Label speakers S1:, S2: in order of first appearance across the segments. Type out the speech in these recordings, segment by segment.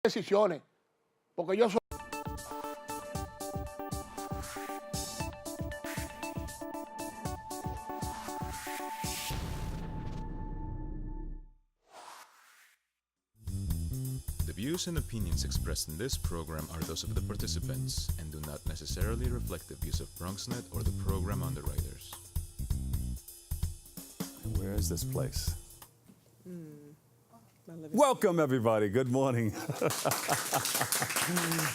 S1: decisiones, porque yo soy...
S2: The views and opinions expressed in this program are those of the participants and do not necessarily reflect the views of Bronxnet or the program underwriters.
S3: Where is this place? Welcome, everybody. Good morning.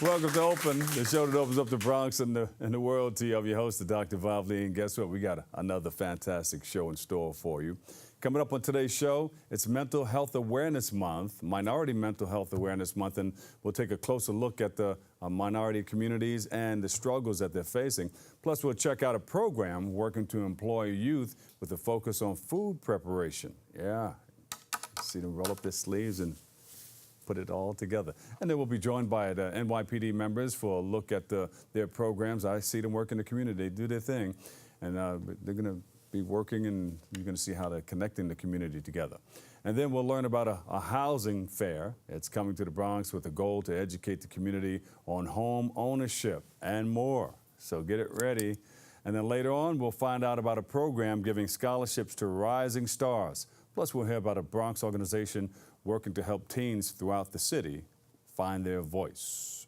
S3: Welcome to Open, the show that opens up the Bronx and the world to you. I'm your host, Dr. Bob Lee, and guess what? We got another fantastic show in store for you. Coming up on today's show, it's Mental Health Awareness Month, Minority Mental Health Awareness Month, and we'll take a closer look at the minority communities and the struggles that they're facing. Plus, we'll check out a program working to employ youth with a focus on food preparation. Yeah, see them roll up their sleeves and put it all together. And then we'll be joined by the NYPD members for a look at their programs. I see them work in the community. They do their thing, and they're going to be working, and you're going to see how they're connecting the community together. And then we'll learn about a housing fair. It's coming to the Bronx with a goal to educate the community on home ownership and more. So get it ready. And then later on, we'll find out about a program giving scholarships to rising stars. Plus, we'll hear about a Bronx organization working to help teens throughout the city find their voice.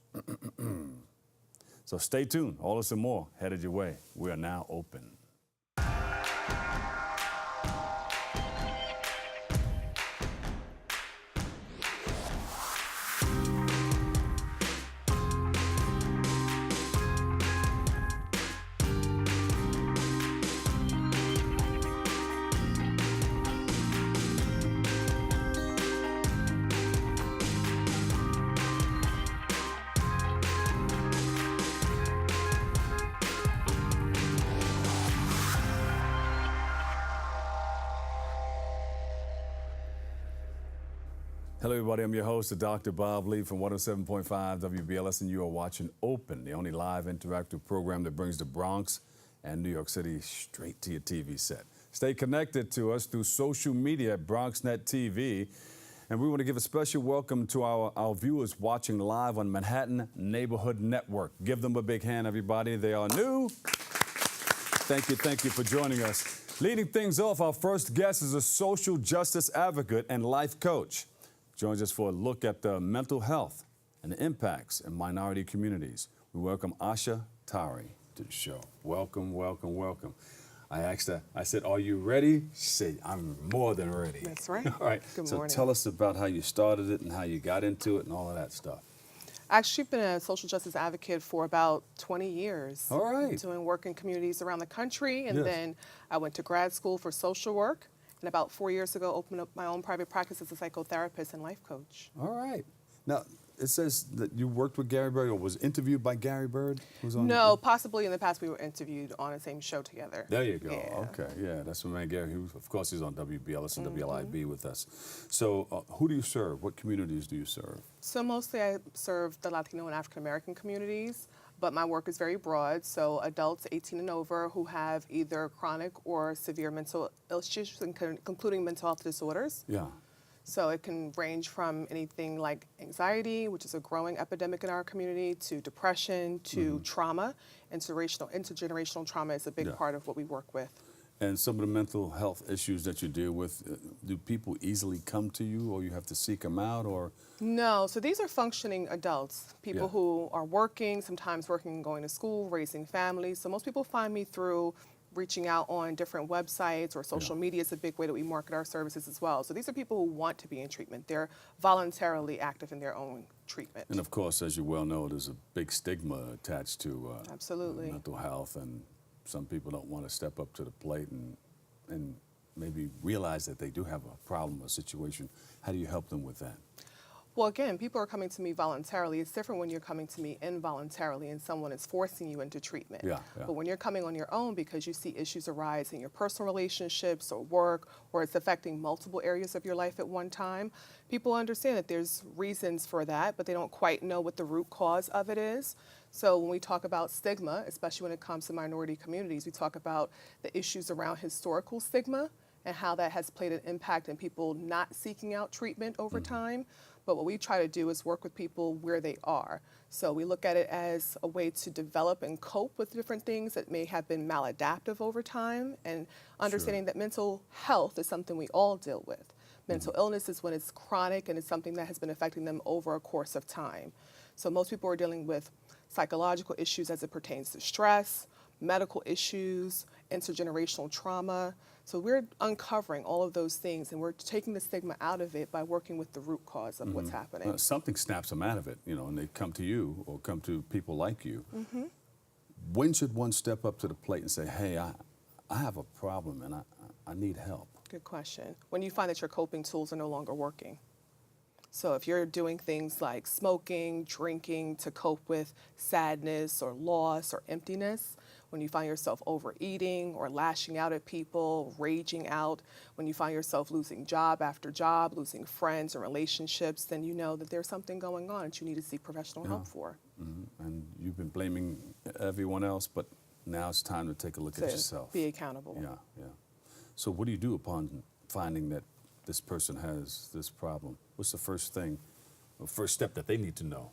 S3: So stay tuned. All this and more headed your way. We are now open. Hello, everybody. I'm your host, Dr. Bob Lee from 107.5 WBLS, and you are watching Open, the only live interactive program that brings the Bronx and New York City straight to your TV set. Stay connected to us through social media at Bronxnet TV. And we want to give a special welcome to our viewers watching live on Manhattan Neighborhood Network. Give them a big hand, everybody. They are new. Thank you for joining us. Leading things off, our first guest is a social justice advocate and life coach. Joins us for a look at the mental health and the impacts in minority communities. We welcome Asha Tarry to the show. Welcome, welcome, welcome. I asked her, I said, are you ready? She said, I'm more than ready.
S4: That's right.
S3: All right.
S4: Good
S3: so
S4: morning.
S3: Tell us about how you started it and how you got into it and all of that stuff.
S4: Actually, I've been a social justice advocate for about 20 years.
S3: All right.
S4: Doing work in communities around the country, and
S3: Yes.
S4: then I went to grad school for social work, and about 4 years ago opened up my own private practice as a psychotherapist and life coach.
S3: All right. Now, it says that you worked with Gary Bird or was interviewed by Gary Bird? Who's on
S4: No, possibly in the past we were interviewed on the same show together.
S3: There you go.
S4: Yeah.
S3: Okay, yeah, that's my man Gary. Of course, he's on WBLS and WLIB with us. So who do you serve? What communities do you serve?
S4: So mostly I serve the Latino and African American communities, but my work is very broad. So adults 18 and over who have either chronic or severe mental issues, including mental health disorders.
S3: Yeah.
S4: So it can range from anything like anxiety, which is a growing epidemic in our community, to depression, to trauma. Intergenerational trauma is a big part of what we work with.
S3: And some of the mental health issues that you deal with, do people easily come to you, or you have to seek them out, or?
S4: No, so these are functioning adults, people who are working, sometimes working and going to school, raising families. So most people find me through reaching out on different websites, or social media is a big way that we market our services as well. So these are people who want to be in treatment. They're voluntarily active in their own treatment.
S3: And of course, as you well know, there's a big stigma attached to
S4: Absolutely.
S3: mental health, and some people don't want to step up to the plate and maybe realize that they do have a problem or situation. How do you help them with that?
S4: Well, again, people are coming to me voluntarily. It's different when you're coming to me involuntarily and someone is forcing you into treatment.
S3: Yeah.
S4: But when you're coming on your own because you see issues arise in your personal relationships or work, or it's affecting multiple areas of your life at one time, people understand that there's reasons for that, but they don't quite know what the root cause of it is. So when we talk about stigma, especially when it comes to minority communities, we talk about the issues around historical stigma and how that has played an impact in people not seeking out treatment over time. But what we try to do is work with people where they are. So we look at it as a way to develop and cope with different things that may have been maladaptive over time, and understanding that mental health is something we all deal with. Mental illness is when it's chronic and it's something that has been affecting them over a course of time. So most people are dealing with psychological issues as it pertains to stress, medical issues, intergenerational trauma. So we're uncovering all of those things, and we're taking the stigma out of it by working with the root cause of what's happening.
S3: Something snaps them out of it, and they come to you or come to people like you. When should one step up to the plate and say, hey, I have a problem and I need help?
S4: Good question. When you find that your coping tools are no longer working. So if you're doing things like smoking, drinking to cope with sadness or loss or emptiness, when you find yourself overeating or lashing out at people, raging out, when you find yourself losing job after job, losing friends and relationships, then you know that there's something going on that you need to seek professional help for.
S3: And you've been blaming everyone else, but now it's time to take a look at yourself.
S4: Be accountable.
S3: Yeah. So what do you do upon finding that this person has this problem? What's the first thing, the first step that they need to know?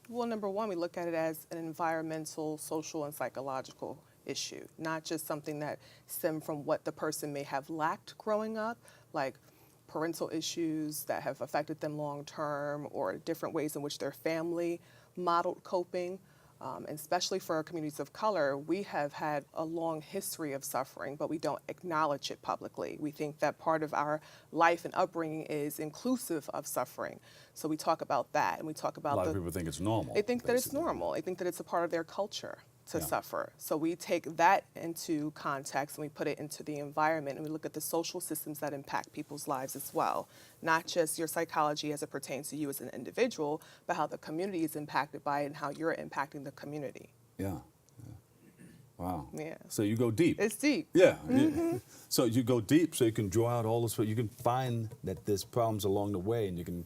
S4: Well, number one, we look at it as an environmental, social, and psychological issue, not just something that stemmed from what the person may have lacked growing up, like parental issues that have affected them long term, or different ways in which their family modeled coping. And especially for our communities of color, we have had a long history of suffering, but we don't acknowledge it publicly. We think that part of our life and upbringing is inclusive of suffering. So we talk about that, and we talk about
S3: A lot of people think it's normal.
S4: They think that it's normal. They think that it's a part of their culture to suffer. So we take that into context and we put it into the environment, and we look at the social systems that impact people's lives as well. Not just your psychology as it pertains to you as an individual, but how the community is impacted by it and how you're impacting the community.
S3: Yeah. Wow.
S4: Yeah.
S3: So you go deep.
S4: It's deep.
S3: Yeah. So you go deep so you can draw out all this, you can find that there's problems along the way, and you can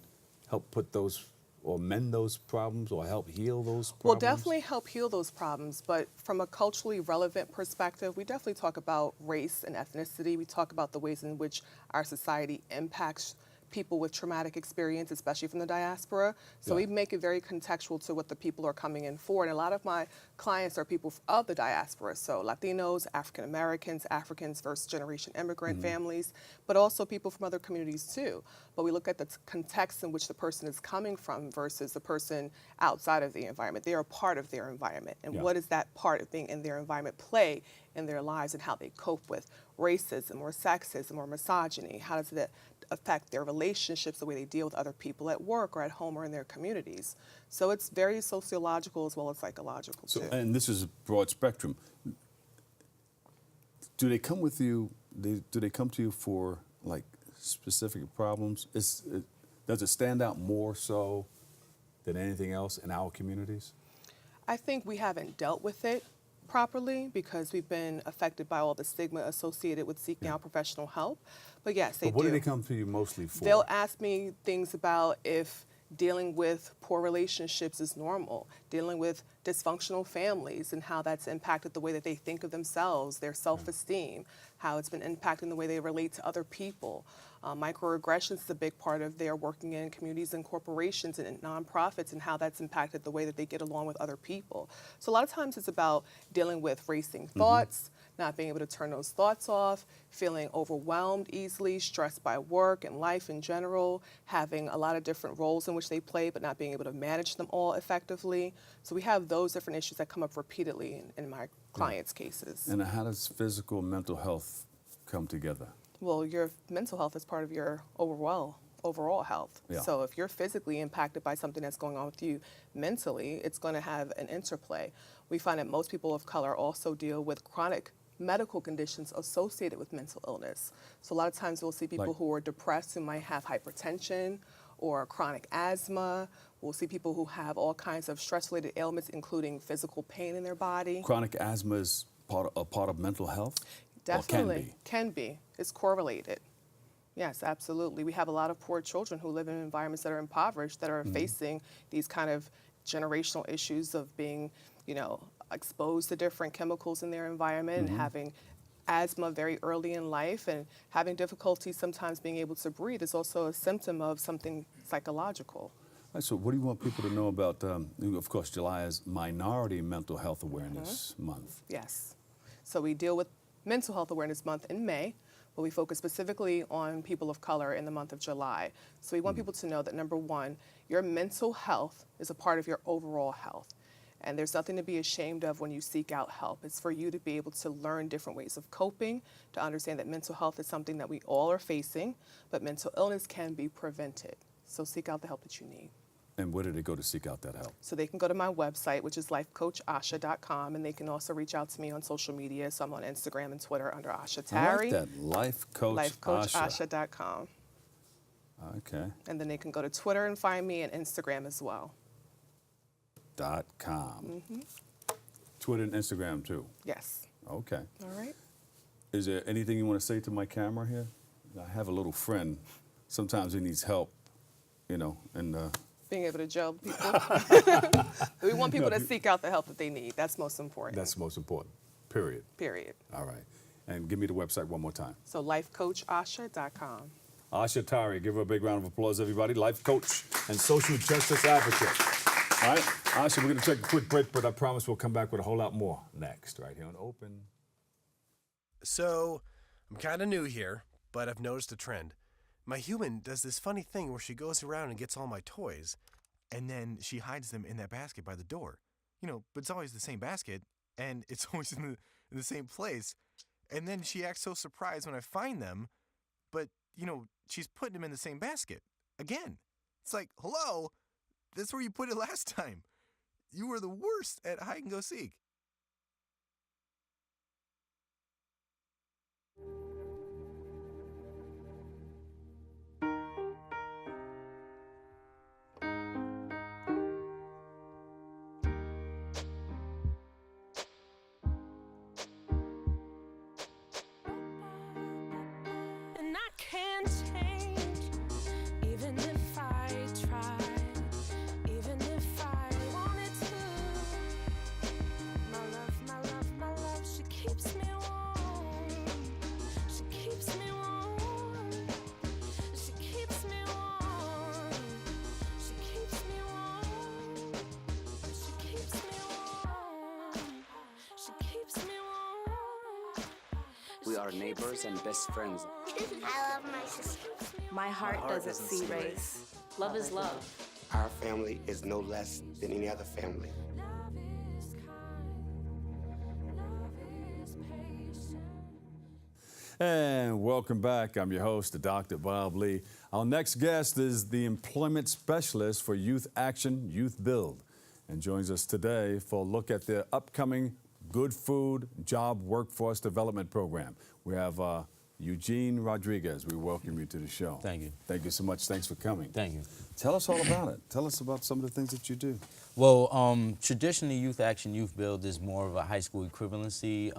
S3: help put those or mend those problems or help heal those problems?
S4: Well, definitely help heal those problems, but from a culturally relevant perspective, we definitely talk about race and ethnicity. We talk about the ways in which our society impacts people with traumatic experience, especially from the diaspora. So we make it very contextual to what the people are coming in for. And a lot of my clients are people of the diaspora, so Latinos, African Americans, Africans, first generation immigrant families, but also people from other communities too. But we look at the context in which the person is coming from versus the person outside of the environment. They are a part of their environment. And what does that part of being in their environment play in their lives, and how they cope with racism or sexism or misogyny? How does it affect their relationships, the way they deal with other people at work or at home or in their communities? So it's very sociological as well as psychological too.
S3: And this is a broad spectrum. Do they come with you? Do they come to you for like specific problems? Does it stand out more so than anything else in our communities?
S4: I think we haven't dealt with it properly because we've been affected by all the stigma associated with seeking out professional help. But yes, they do.
S3: What do they come to you mostly for?
S4: They'll ask me things about if dealing with poor relationships is normal, dealing with dysfunctional families and how that's impacted the way that they think of themselves, their self-esteem, how it's been impacting the way they relate to other people. Microaggressions is a big part of their working in communities and corporations and nonprofits, and how that's impacted the way that they get along with other people. So a lot of times it's about dealing with racing thoughts, not being able to turn those thoughts off, feeling overwhelmed easily, stressed by work and life in general, having a lot of different roles in which they play, but not being able to manage them all effectively. So we have those different issues that come up repeatedly in my clients' cases.
S3: And how does physical and mental health come together?
S4: Well, your mental health is part of your overall health.
S3: Yeah.
S4: So if you're physically impacted by something that's going on with you mentally, it's going to have an interplay. We find that most people of color also deal with chronic medical conditions associated with mental illness. So a lot of times we'll see people who are depressed who might have hypertension or chronic asthma. We'll see people who have all kinds of stress-related ailments, including physical pain in their body.
S3: Chronic asthma is a part of mental health?
S4: Definitely. Can be. It's correlated. Yes, absolutely. We have a lot of poor children who live in environments that are impoverished, that are facing these kind of generational issues of being, exposed to different chemicals in their environment and having asthma very early in life, and having difficulty sometimes being able to breathe is also a symptom of something psychological.
S3: All right, so what do you want people to know about, of course, July is Minority Mental Health Awareness Month.
S4: Yes. So we deal with Mental Health Awareness Month in May, but we focus specifically on people of color in the month of July. So we want people to know that, number one, your mental health is a part of your overall health. And there's nothing to be ashamed of when you seek out help. It's for you to be able to learn different ways of coping, to understand that mental health is something that we all are facing, but mental illness can be prevented. So seek out the help that you need.
S3: And where do they go to seek out that help?
S4: So they can go to my website, which is lifecoachasha.com, and they can also reach out to me on social media. So I'm on Instagram and Twitter under Asha Tarry.
S3: I like that,
S4: lifecoachasha.com.
S3: Okay.
S4: And then they can go to Twitter and find me, and Instagram as well.
S3: .com. Twitter and Instagram too.
S4: Yes.
S3: Okay.
S4: All right.
S3: Is there anything you want to say to my camera here? I have a little friend. Sometimes he needs help, you know, and
S4: Being able to gel people. We want people to seek out the help that they need. That's most important.
S3: that's most important. Period.
S4: Period.
S3: All right. And give me the website one more time.
S4: So lifecoachasha.com.
S3: Asha Tarry, give her a big round of applause, everybody. Life coach and social justice advocate. All right, Asha, we're going to take a quick break, but I promise we'll come back with a whole lot more next, right here on Open.
S5: So, I'm kind of new here, but I've noticed a trend. My human does this funny thing where she goes around and gets all my toys, and then she hides them in that basket by the door. You know, but it's always the same basket, and it's always in the same place. And then she acts so surprised when I find them, but, you know, she's putting them in the same basket. Again. It's like, hello? That's where you put it last time. You were the worst at hide and go seek.
S6: And I can't change, even if I try, even if I wanted to. My love, my love, my love, she keeps me warm. She keeps me warm. She keeps me warm. She keeps me warm. She keeps me warm. She keeps me warm.
S7: We are neighbors and best friends.
S8: I love my sister.
S9: My heart doesn't see race. Love is love.
S10: Our family is no less than any other family.
S6: Love is kind. Love is patient.
S3: And welcome back. I'm your host, Dr. Bob Lee. Our next guest is the employment specialist for Youth Action, YouthBuild, and joins us today for a look at the upcoming Good Food Job Workforce Development Program. We have Eugene Rodriguez. We welcome you to the show.
S11: Thank you.
S3: Thank you so much. Thanks for coming.
S11: Thank you.
S3: Tell us all about it. Tell us about some of the things that you do.
S11: Well, traditionally, Youth Action, YouthBuild is more of a high school equivalency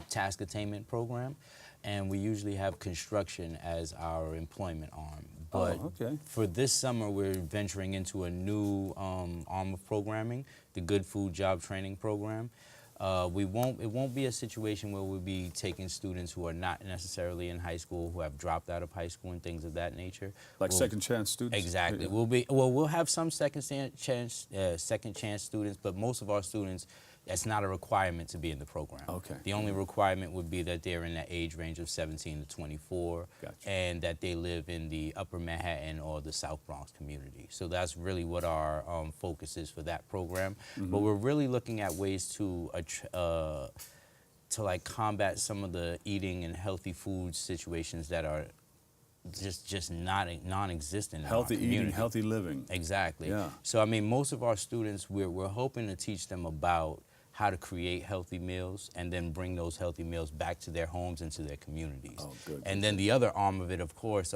S11: task attainment program, and we usually have construction as our employment arm. But
S3: okay.
S11: For this summer, we're venturing into a new arm of programming, the Good Food Job Training Program. It won't be a situation where we'll be taking students who are not necessarily in high school, who have dropped out of high school and things of that nature.
S3: Like second chance students?
S11: Exactly. We'll have some second chance students, but most of our students, that's not a requirement to be in the program.
S3: Okay.
S11: The only requirement would be that they're in that age range of 17 to 24,
S3: Gotcha.
S11: and that they live in the Upper Manhattan or the South Bronx community. So that's really what our focus is for that program. But we're really looking at ways to like combat some of the eating and healthy food situations that are just not non-existent in
S3: Healthy
S11: our community.
S3: eating, healthy living.
S11: Exactly.
S3: Yeah.
S11: So I mean, most of our students, we're hoping to teach them about how to create healthy meals and then bring those healthy meals back to their homes and to their communities.
S3: Oh, good.
S11: And then the other arm of it, of course,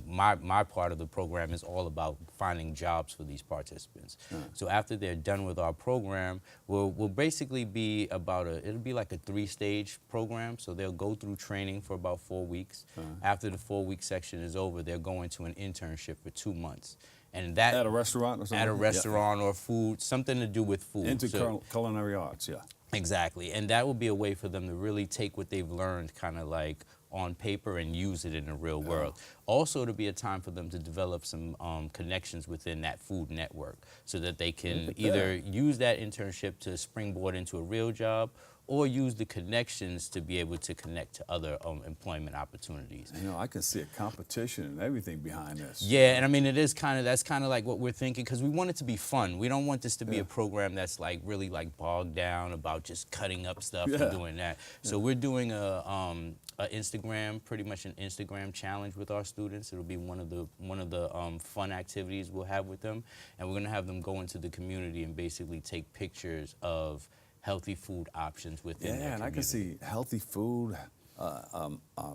S11: my part of the program is all about finding jobs for these participants. So after they're done with our program, we'll basically be it'll be like a 3-stage program. So they'll go through training for about 4 weeks. After the 4-week section is over, they're going to an internship for 2 months. And that
S3: At a restaurant or something?
S11: At a restaurant or food, something to do with food.
S3: Into culinary arts, yeah.
S11: Exactly, and that will be a way for them to really take what they've learned kind of like on paper and use it in the real world. Also, to be a time for them to develop some connections within that food network so that they can either use that internship to springboard into a real job or use the connections to be able to connect to other employment opportunities.
S3: You know, I can see a competition and everything behind this.
S11: Yeah, and I mean, it is kind of, that's kind of like what we're thinking, because we want it to be fun. We don't want this to be a program that's like really like bogged down about just cutting up stuff and doing that. So we're doing a Instagram, pretty much an Instagram challenge with our students. It'll be one of the fun activities we'll have with them, and we're gonna have them go into the community and basically take pictures of healthy food options within their community.
S3: And I can see healthy food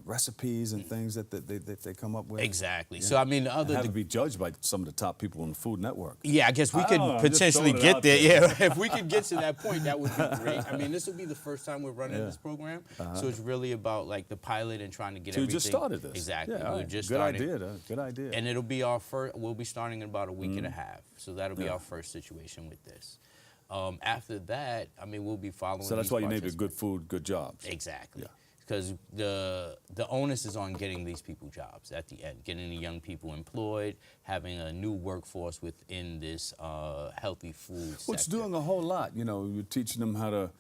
S3: recipes and things that they come up with.
S11: Exactly. So I mean, the other
S3: have to be judged by some of the top people in the Food Network.
S11: Yeah, I guess we could potentially get there. Yeah, if we could get to that point, that would be great. I mean, this will be the first time we're running this program, so it's really about like the pilot and trying to get everything.
S3: So you just started this.
S11: Exactly.
S3: Yeah,
S11: We're just
S3: good
S11: starting.
S3: idea. Good idea.
S11: And it'll be our first. We'll be starting in about a week and a half. So that'll be our first situation with this. After that, I mean, we'll be following.
S3: So that's why you named it Good Food, Good Jobs.
S11: Exactly. Because the onus is on getting these people jobs at the end, getting the young people employed, having a new workforce within this healthy food sector.
S3: It's doing a whole lot. You know, you're teaching them how to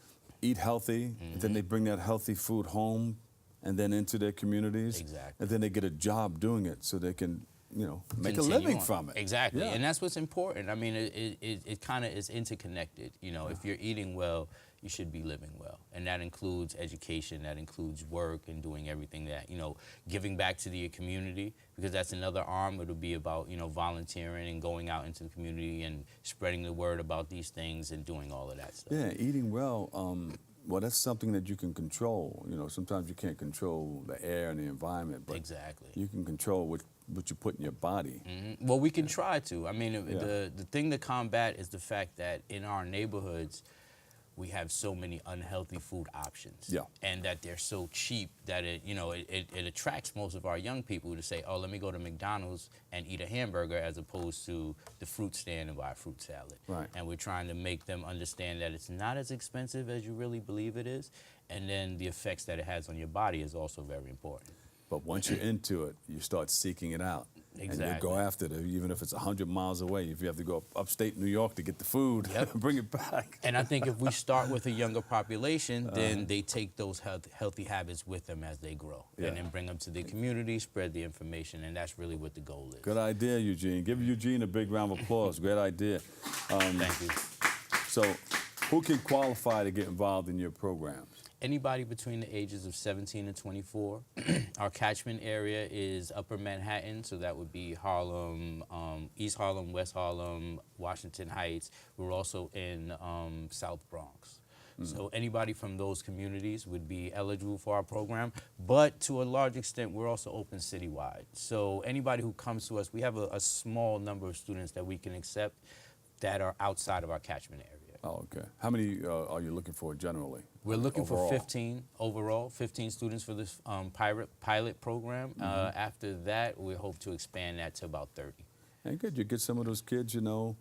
S3: eat healthy, and then they bring that healthy food home and then into their communities.
S11: Exactly.
S3: And then they get a job doing it so they can, you know, make a living from it.
S11: Exactly, and that's what's important. I mean, it kind of is interconnected. You know, if you're eating well, you should be living well, and that includes education, that includes work, and doing everything that, you know, giving back to the community, because that's another arm. It'll be about, you know, volunteering and going out into the community and spreading the word about these things and doing all of that stuff.
S3: Yeah, eating well. Well, that's something that you can control. You know, sometimes you can't control the air and the environment, but you can control what you put in your body.
S11: Well, we can try to. I mean, the thing to combat is the fact that in our neighborhoods, we have so many unhealthy food options, and that they're so cheap that it attracts most of our young people to say, oh, let me go to McDonald's and eat a hamburger as opposed to the fruit stand and buy a fruit salad.
S3: Right.
S11: And we're trying to make them understand that it's not as expensive as you really believe it is, and then the effects that it has on your body is also very important.
S3: But once you're into it, you start seeking it out.
S11: Exactly.
S3: And you go after it, even if it's 100 miles away. If you have to go upstate New York to get the food, bring it back.
S11: And I think if we start with a younger population, then they take those healthy habits with them as they grow. And then bring them to the community, spread the information, and that's really what the goal is.
S3: Good idea, Eugene. Give Eugene a big round of applause. Great idea.
S11: Thank you.
S3: So, who can qualify to get involved in your programs?
S11: Anybody between the ages of 17 and 24. Our catchment area is Upper Manhattan, so that would be Harlem, East Harlem, West Harlem, Washington Heights. We're also in South Bronx. So anybody from those communities would be eligible for our program, but to a large extent, we're also open citywide. So anybody who comes to us, we have a small number of students that we can accept that are outside of our catchment area.
S3: Oh, okay. How many are you looking for generally?
S11: We're looking
S3: overall?
S11: for 15 overall, 15 students for this pilot program. After that, we hope to expand that to about 30.
S3: And good, you get some of those kids, you know,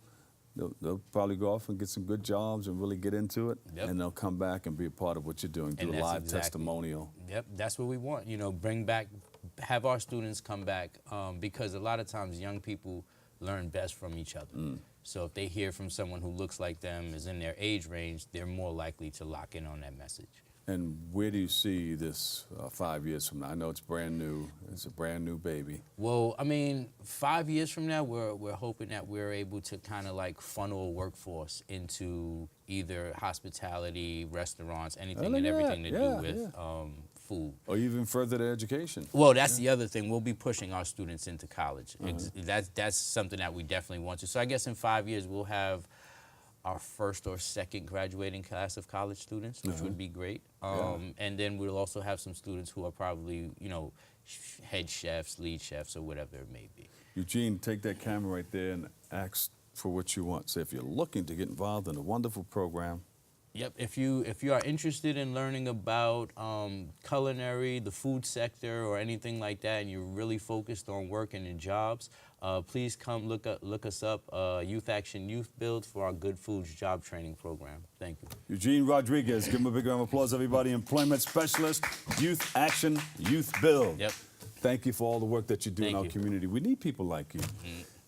S3: they'll probably go off and get some good jobs and really get into it, and they'll come back and be a part of what you're doing, do a live testimonial.
S11: Yep, that's what we want. You know, bring back, have our students come back, because a lot of times young people learn best from each other. So if they hear from someone who looks like them, is in their age range, they're more likely to lock in on that message.
S3: And where do you see this 5 years from now? I know it's brand new. It's a brand new baby.
S11: Well, I mean, 5 years from now, we're hoping that we're able to kind of like funnel a workforce into either hospitality, restaurants, anything and everything to do with food.
S3: Or even further their education.
S11: Well, that's the other thing. We'll be pushing our students into college. That's something that we definitely want to. So I guess in 5 years, we'll have our first or second graduating class of college students, which would be great. And then we'll also have some students who are probably, you know, head chefs, lead chefs, or whatever it may be.
S3: Eugene, take that camera right there and ask for what you want. So if you're looking to get involved in a wonderful program,
S11: Yep, if you are interested in learning about culinary, the food sector, or anything like that, and you're really focused on working in jobs, Please come look us up, Youth Action, YouthBuild for our Good Foods Job Training Program. Thank you.
S3: Eugene Rodriguez, give him a big round of applause, everybody. Employment Specialist, Youth Action, YouthBuild.
S11: Yep.
S3: Thank you for all the work that you do in
S11: Thank
S3: our
S11: you.
S3: community. We need people like you.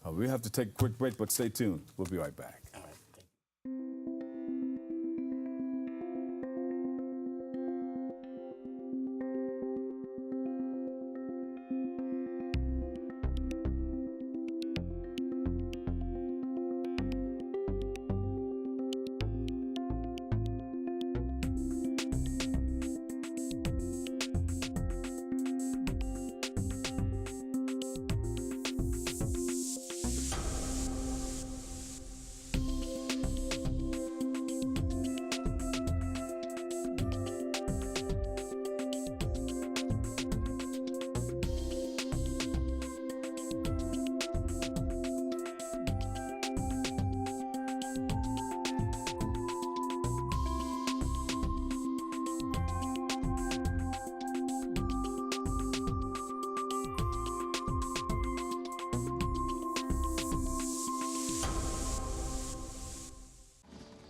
S3: We have to take a quick break, but stay tuned. We'll be right back.
S11: All right.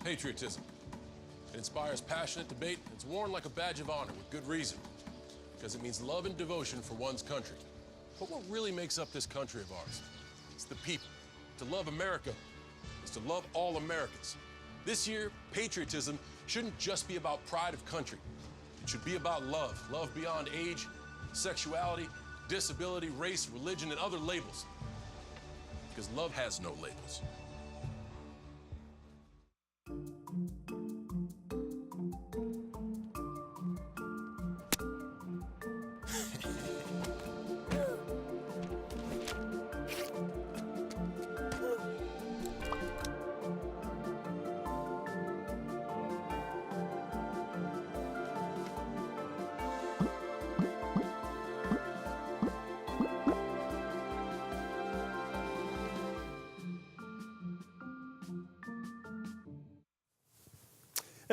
S12: Patriotism. It inspires passionate debate. It's worn like a badge of honor with good reason, because it means love and devotion for one's country. But what really makes up this country of ours? It's the people. To love America is to love all Americans. This year, patriotism shouldn't just be about pride of country. It should be about love. Love beyond age, sexuality, disability, race, religion, and other labels. Because love has no labels.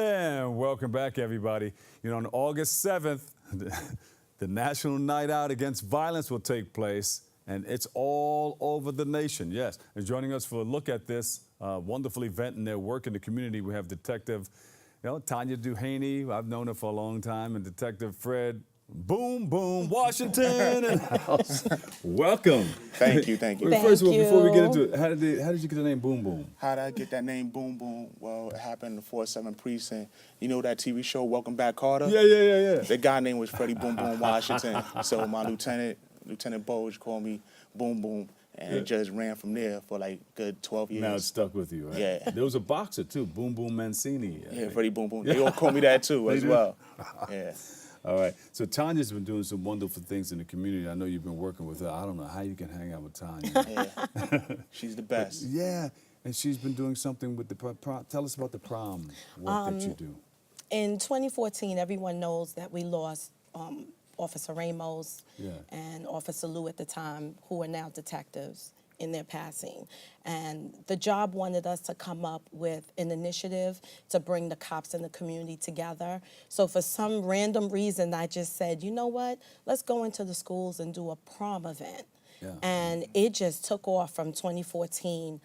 S3: And welcome back, everybody. You know, on August 7th, the National Night Out Against Violence will take place, and it's all over the nation, yes. And joining us for a look at this wonderful event and their work in the community, we have Detective Tanya Duhaney. I've known her for a long time, and Detective Fred Boom Boom Washington in the house. Welcome.
S13: Thank you, thank you.
S3: First of all, before we get into it, how did you get the name Boom Boom?
S13: How did I get that name Boom Boom? Well, it happened in the 47 precinct. You know that TV show, Welcome Back, Carter?
S3: Yeah.
S13: The guy name was Freddie Boom Boom Washington. So my Lieutenant Boge called me Boom Boom. And it just ran from there for like good 12 years.
S3: Now it's stuck with you, right?
S13: Yeah.
S3: There was a boxer too, Boom Boom Mancini.
S13: Yeah, Freddie Boom Boom. They all call me that too as well. Yeah.
S3: All right. So Tanya's been doing some wonderful things in the community. I know you've been working with her. I don't know how you can hang out with Tanya.
S13: Yeah. She's the best.
S3: But, yeah. And she's been doing something with the prom. Tell us about the prom work that you do.
S14: In 2014, everyone knows that we lost Officer Ramos and Officer Lou at the time, who are now detectives, in their passing. And the job wanted us to come up with an initiative to bring the cops in the community together. So for some random reason, I just said, you know what, let's go into the schools and do a prom event. Yeah. And it just took off from 2014.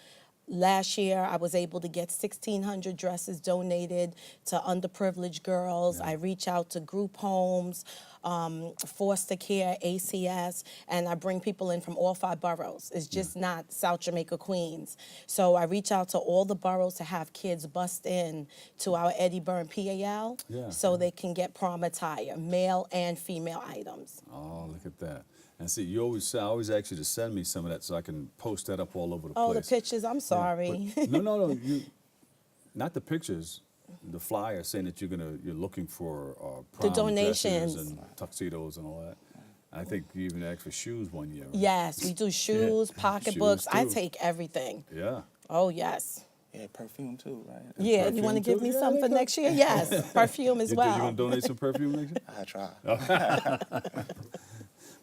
S14: Last year, I was able to get 1,600 dresses donated to underprivileged girls. I reach out to group homes, foster care, ACS, and I bring people in from all 5 boroughs. It's just not South Jamaica, Queens. So I reach out to all the boroughs to have kids bust in to our Eddie Byrne PAL so they can get prom attire, male and female items.
S3: Oh, look at that. And see, I always ask you to send me some of that so I can post that up all over the place.
S14: Oh, the pictures, I'm sorry.
S3: Yeah, no, not the pictures. The flyer saying that you're looking for prom
S14: the donations
S3: dresses and tuxedos and all that. I think you even asked for shoes one year. Right?
S14: Yes, we do shoes, pocketbooks. I take everything.
S3: Yeah.
S14: Oh, yes.
S13: Yeah, perfume too, right?
S14: Yeah, you want to give me some for next year? Yes, perfume as well.
S3: You going to donate some perfume next year?
S13: I try.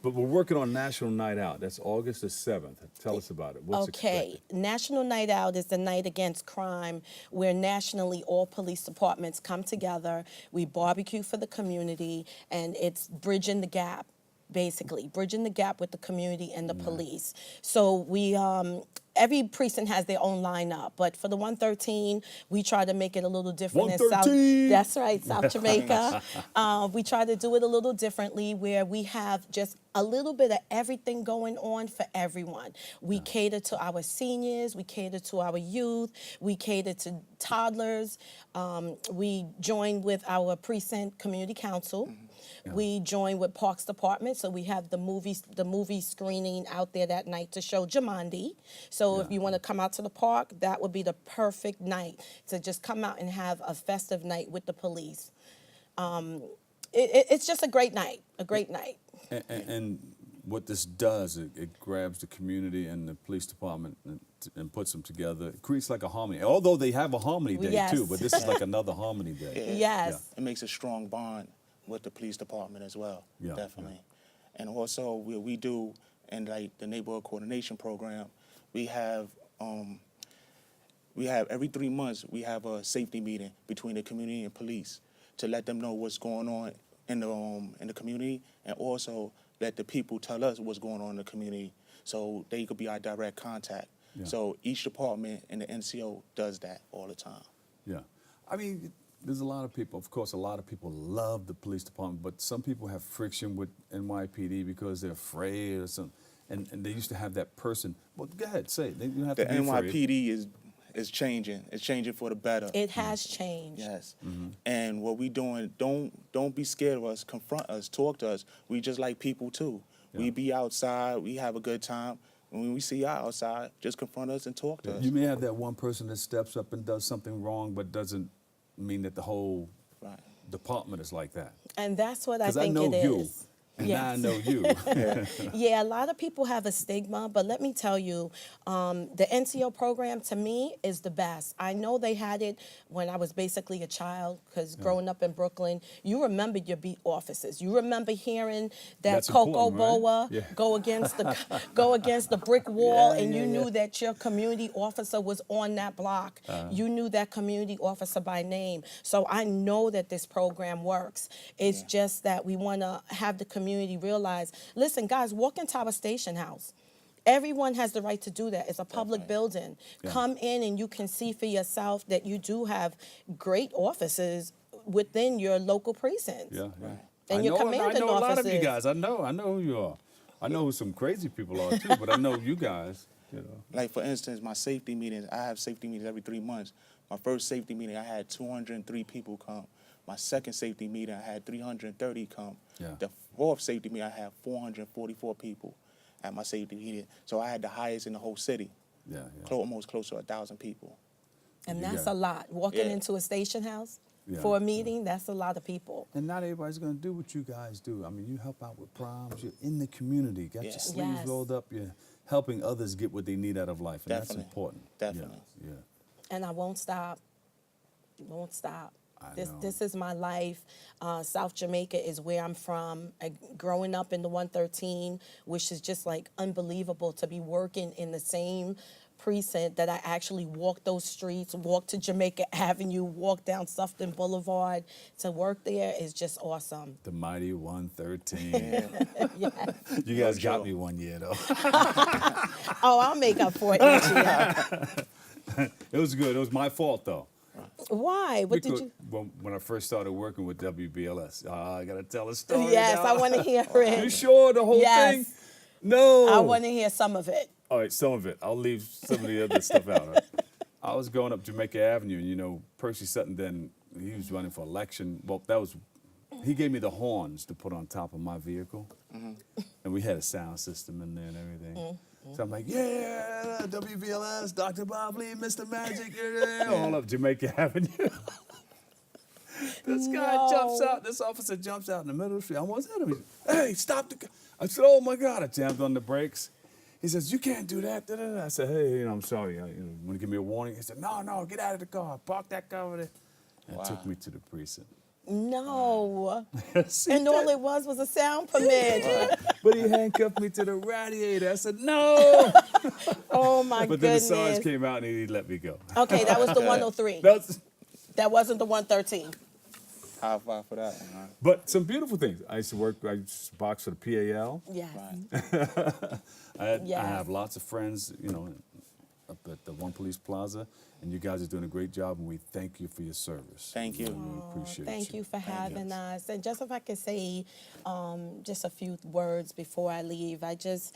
S3: But we're working on National Night Out. That's August the 7th. Tell us about it. What's expected?
S14: National Night Out is the night against crime where nationally all police departments come together. We barbecue for the community, and it's bridging the gap basically, bridging the gap with the community and the police. So we, every precinct has their own lineup, but for the 113, we try to make it a little different.
S3: 113!
S14: That's right, South Jamaica. We try to do it a little differently, where we have just a little bit of everything going on for everyone. We cater to our seniors, we cater to our youth, we cater to toddlers. We join with our precinct community council. We join with Parks Department, so we have the movie screening out there that night to show Jumanji. So if you want to come out to the park, that would be the perfect night to just come out and have a festive night with the police. It's just a great night,
S3: And what this does, it grabs the community and the police department and puts them together. It creates like a harmony. Although they have a harmony day too, but this is like another harmony day.
S14: Yes.
S13: It makes a strong bond with the police department as well, definitely. And also we do, in like the neighborhood coordination program, we have every 3 months, we have a safety meeting between the community and police to let them know what's going on in the community, and also let the people tell us what's going on in the community, so they could be our direct contact. So each department in the NCO does that all the time.
S3: Yeah. I mean, there's a lot of people, of course, a lot of people love the police department, but some people have friction with NYPD because they're afraid or something. And they used to have that person. Well, go ahead, say it. You don't have
S13: The
S3: to be afraid.
S13: NYPD is changing. It's changing for the better.
S14: It has changed.
S13: Yes. And what we doing, don't be scared of us. Confront us. Talk to us. We just like people too. We be outside. We have a good time. When we see you outside, just confront us and talk to us.
S3: You may have that one person that steps up and does something wrong, but doesn't mean that the whole department is like that.
S14: And that's what I think
S3: it is. Because I know you. And
S14: Yes.
S3: now I know you.
S14: Yeah, a lot of people have a stigma, but let me tell you, the NCO program to me is the best. I know they had it when I was basically a child, because growing up in Brooklyn, you remember your beat officers. You remember hearing that
S3: That's
S14: Coco
S3: important, right?
S14: Boa
S3: Yeah.
S14: go against the brick wall, and you knew that your community officer was on that block. You knew that community officer by name. So I know that this program works. It's just that we want to have the community realize, listen, guys, walk into our station house. Everyone has the right to do that. It's a public building. Come in and you can see for yourself that you do have great offices within your local precincts. And your commanding
S3: I know a lot of you
S14: officers.
S3: guys. I know who you are. I know who some crazy people are too, but I know you guys. You know.
S13: Like for instance, my safety meetings, I have safety meetings every 3 months. My first safety meeting, I had 203 people come. My second safety meeting, I had 330 come. The fourth safety meeting, I had 444 people at my safety meeting. So I had the highest in the whole city. Almost close to 1,000 people.
S14: And that's a lot. Walking into a station house for a meeting, that's a lot of people.
S3: And not everybody's going to do what you guys do. I mean, you help out with proms. You're in the community. Got your sleeves rolled up. You're helping others get what they need out of life. And that's important.
S13: Definitely.
S14: And I won't stop. Won't stop. This is my life. South Jamaica is where I'm from. Growing up in the 113, which is just like unbelievable to be working in the same precinct that I actually walk those streets, walk to Jamaica Avenue, walk down Sufton Boulevard to work there is just awesome.
S3: The mighty 113. You guys got me one year though.
S14: Oh, I'll make up for it next year.
S3: It was good. It was my fault though.
S14: Why? What did you?
S3: When I first started working with WBLS, I gotta tell a story.
S14: Yes,
S3: now.
S14: I want to hear it.
S3: You sure the whole thing? No.
S14: I want to hear some of it.
S3: All right, some of it. I'll leave some of the other stuff out. Right? I was going up Jamaica Avenue, and you know, Percy Sutton. Then he was running for election. Well, he gave me the horns to put on top of my vehicle, and we had a sound system in there and everything. So I'm like, yeah, WBLS, Dr. Bob Lee, Mr. Magic, all up Jamaica Avenue. This guy jumps out, this officer jumps out in the middle of the street. I almost hit him. He said, hey, stop the car. I said, oh my God. I jammed on the brakes. He says, you can't do that. I said, hey, I'm sorry. You want to give me a warning? He said, no, get out of the car. Park that car over there. And took me to the precinct.
S14: No. And all it was a sound permit.
S3: But he handcuffed me to the radiator. I said, no.
S14: Oh, my
S3: But
S14: goodness.
S3: then the sergeant came out and he let me go.
S14: Okay, that was the 103. That wasn't the 113.
S13: High five for that one, huh?
S3: But some beautiful things. I used to box for the PAL.
S14: Yes.
S3: I have lots of friends, you know, up at the One Police Plaza, and you guys are doing a great job, and we thank you for your service.
S13: Thank you.
S3: We appreciate
S14: Thank you for having us. And just if I could say just a few words before I leave, I just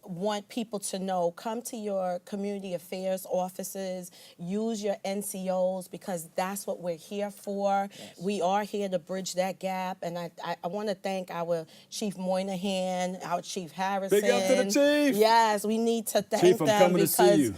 S14: want people to know, come to your community affairs offices, use your NCOs, because that's what we're here for. Yes. We are here to bridge that gap, and I want to thank our Chief Moynihan, our Chief Harrison.
S3: Big up to the Chief.
S14: Yes, we need to thank
S3: Chief, I'm
S14: them
S3: coming to see you.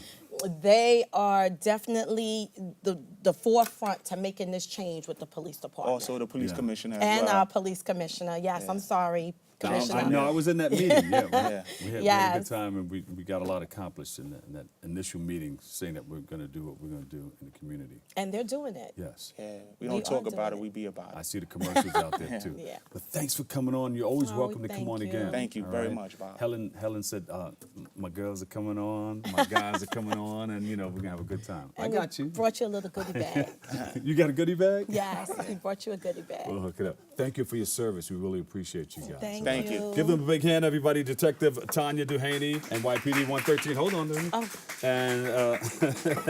S14: They are definitely the forefront to making this change with the police department.
S13: Also the police commissioner as
S14: and
S13: well.
S14: our police commissioner. Yes, I'm sorry.
S3: I know, I was in that meeting. Yeah, we had a good time, and we got a lot accomplished in that initial meeting, saying that we're going to do what we're going to do in the community.
S14: And they're doing it.
S3: Yes.
S13: Yeah, we don't talk about it, we be about it.
S3: I see the commercials out there, too.
S14: Yeah.
S3: But thanks for coming on. You're always welcome to come on again.
S13: Thank you very much, Bob.
S3: Helen said, my girls are coming on, my guys are coming on, and, you know, we're going to have a good time.
S14: And
S3: I got you.
S14: Brought you a little goodie bag.
S3: You got a goodie bag?
S14: Yes, we brought you a goodie bag.
S3: We'll hook it up. Thank you for your service. We really appreciate you guys.
S14: Thank you.
S3: Give them a big hand, everybody. Detective Tanya Duhaney, NYPD 113. Hold on, Duhaney.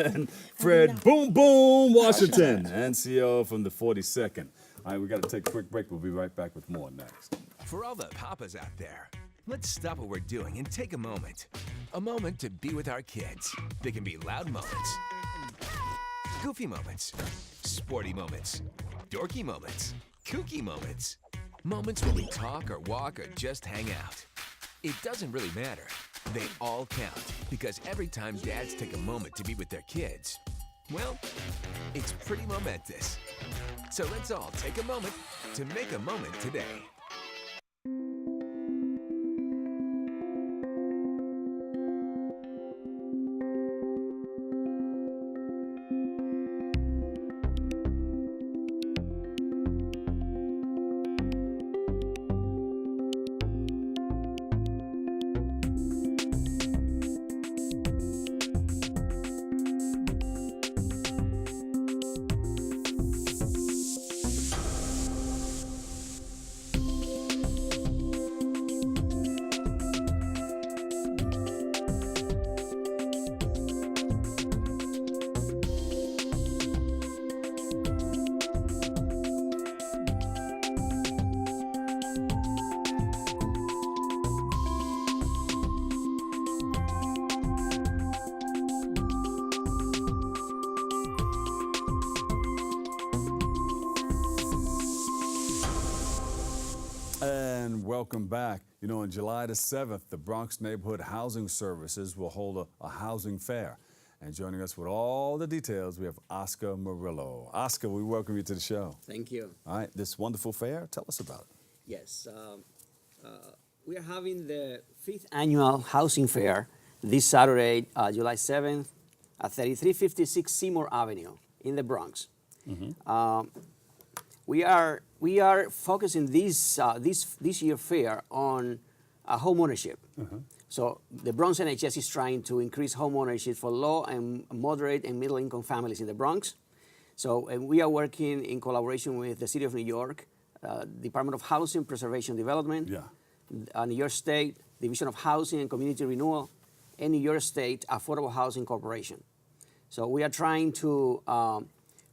S3: And Fred Boom Boom Washington, NCO from the 42nd. All right, we got to take a quick break. We'll be right back with more next.
S15: For all the papas out there, let's stop what we're doing and take a moment. A moment to be with our kids. They can be loud moments, goofy moments, sporty moments, dorky moments, kooky moments. Moments when we talk or walk or just hang out. It doesn't really matter. They all count, because every time dads take a moment to be with their kids, well, it's pretty momentous. So let's all take a moment to make a moment today.
S3: And welcome back. You know, on July the 7th, the Bronx Neighborhood Housing Services will hold a housing fair. And joining us with all the details, we have Oscar Morillo. Oscar, we welcome you to the show.
S16: Thank you.
S3: All right, this wonderful fair, tell us about it.
S16: Yes, we are having the 5th annual housing fair this Saturday, July 7th, at 3356 Seymour Avenue in the Bronx. We are focusing this year fair on home ownership. So the Bronx NHS is trying to increase home ownership for low and moderate and middle income families in the Bronx. So we are working in collaboration with the City of New York, Department of Housing, Preservation, Development, New York State Division of Housing and Community Renewal, and New York State Affordable Housing Corporation. So we are trying to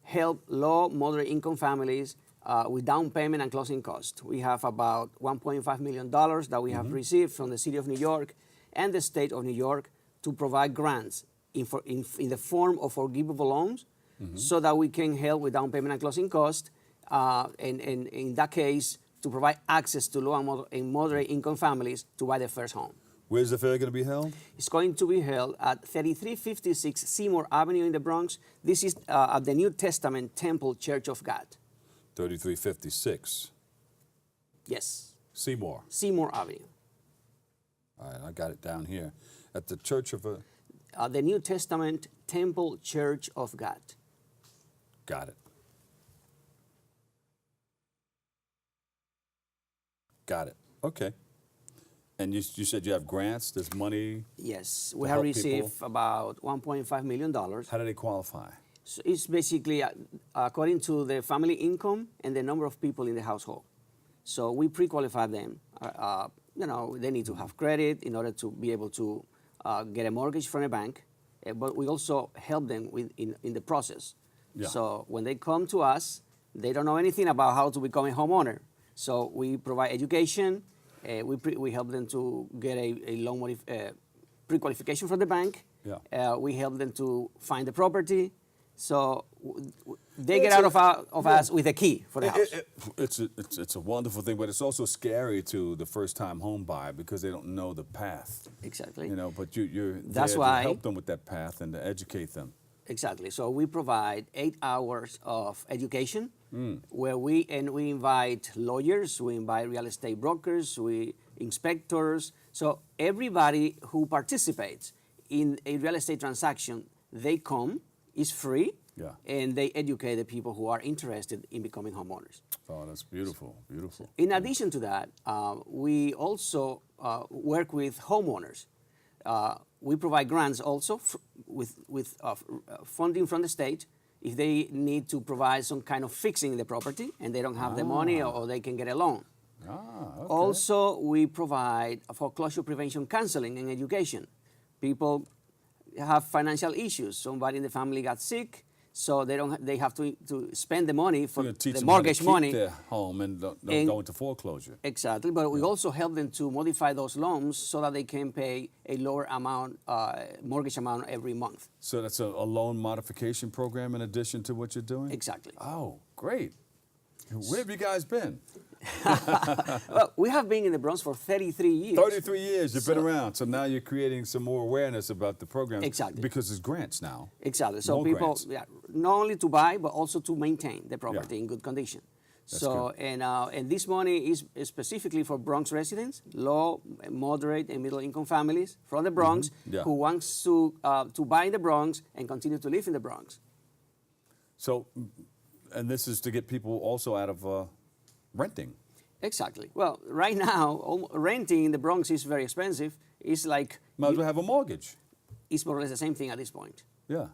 S16: help low, moderate income families with down payment and closing costs. We have about $1.5 million that we have received from the City of New York and the State of New York to provide grants in the form of forgivable loans so that we can help with down payment and closing costs, and in that case, to provide access to low and moderate income families to buy their first home.
S3: Where's the fair going to be held?
S16: It's going to be held at 3356 Seymour Avenue in the Bronx. This is at the New Testament Temple Church of God.
S3: 3356.
S16: Yes.
S3: Seymour.
S16: Seymour Avenue.
S3: All right, I got it down here. At the Church of...
S16: the New Testament Temple Church of God.
S3: Got it. Got it. Okay. And you said you have grants, there's money?
S16: Yes, we have received about $1.5 million.
S3: How do they qualify?
S16: So it's basically according to the family income and the number of people in the household. So we pre-qualify them. You know, they need to have credit in order to be able to get a mortgage from a bank, but we also help them in the process.
S3: Yeah.
S16: So when they come to us, they don't know anything about how to become a homeowner. So we provide education. We help them to get a loan pre-qualification from the bank.
S3: Yeah.
S16: We help them to find the property. So they get out of us with a key for the house.
S3: It's a wonderful thing, but it's also scary to the first-time home buyer because they don't know the path.
S16: Exactly.
S3: You know, but you're
S16: That's
S3: there
S16: why
S3: to help them with that path and to educate them.
S16: Exactly. So we provide 8 hours of education where we invite lawyers, we invite real estate brokers, inspectors. So everybody who participates in a real estate transaction, they come, it's free, and they educate the people who are interested in becoming homeowners.
S3: Oh, that's beautiful, beautiful.
S16: In addition to that, we also work with homeowners. We provide grants also with funding from the state if they need to provide some kind of fixing in the property and they don't have the money, or they can get a loan.
S3: Okay.
S16: Also, we provide foreclosure prevention counseling and education. People have financial issues. Somebody in the family got sick, so they have to spend the money for the mortgage money.
S3: Keep their home and don't go into foreclosure.
S16: Exactly, but we also help them to modify those loans so that they can pay a lower amount, mortgage amount every month.
S3: So that's a loan modification program in addition to what you're doing?
S16: Exactly.
S3: Oh, great. Where have you guys been?
S16: Well, we have been in the Bronx for 33 years.
S3: 33 years, you've been around. So now you're creating some more awareness about the program.
S16: Exactly.
S3: Because there's grants now.
S16: Exactly. So
S3: More
S16: people,
S3: grants.
S16: not only to buy, but also to maintain the property in good condition.
S3: That's
S16: so, and this money is specifically for Bronx residents, low, moderate, and middle-income families from the Bronx who wants to buy in the Bronx and continue to live in the Bronx.
S3: So, and this is to get people also out of renting.
S16: Exactly. Well, right now, renting in the Bronx is very expensive. It's like...
S3: Might as well have a mortgage.
S16: It's more or less the same thing at this point.
S3: Yeah.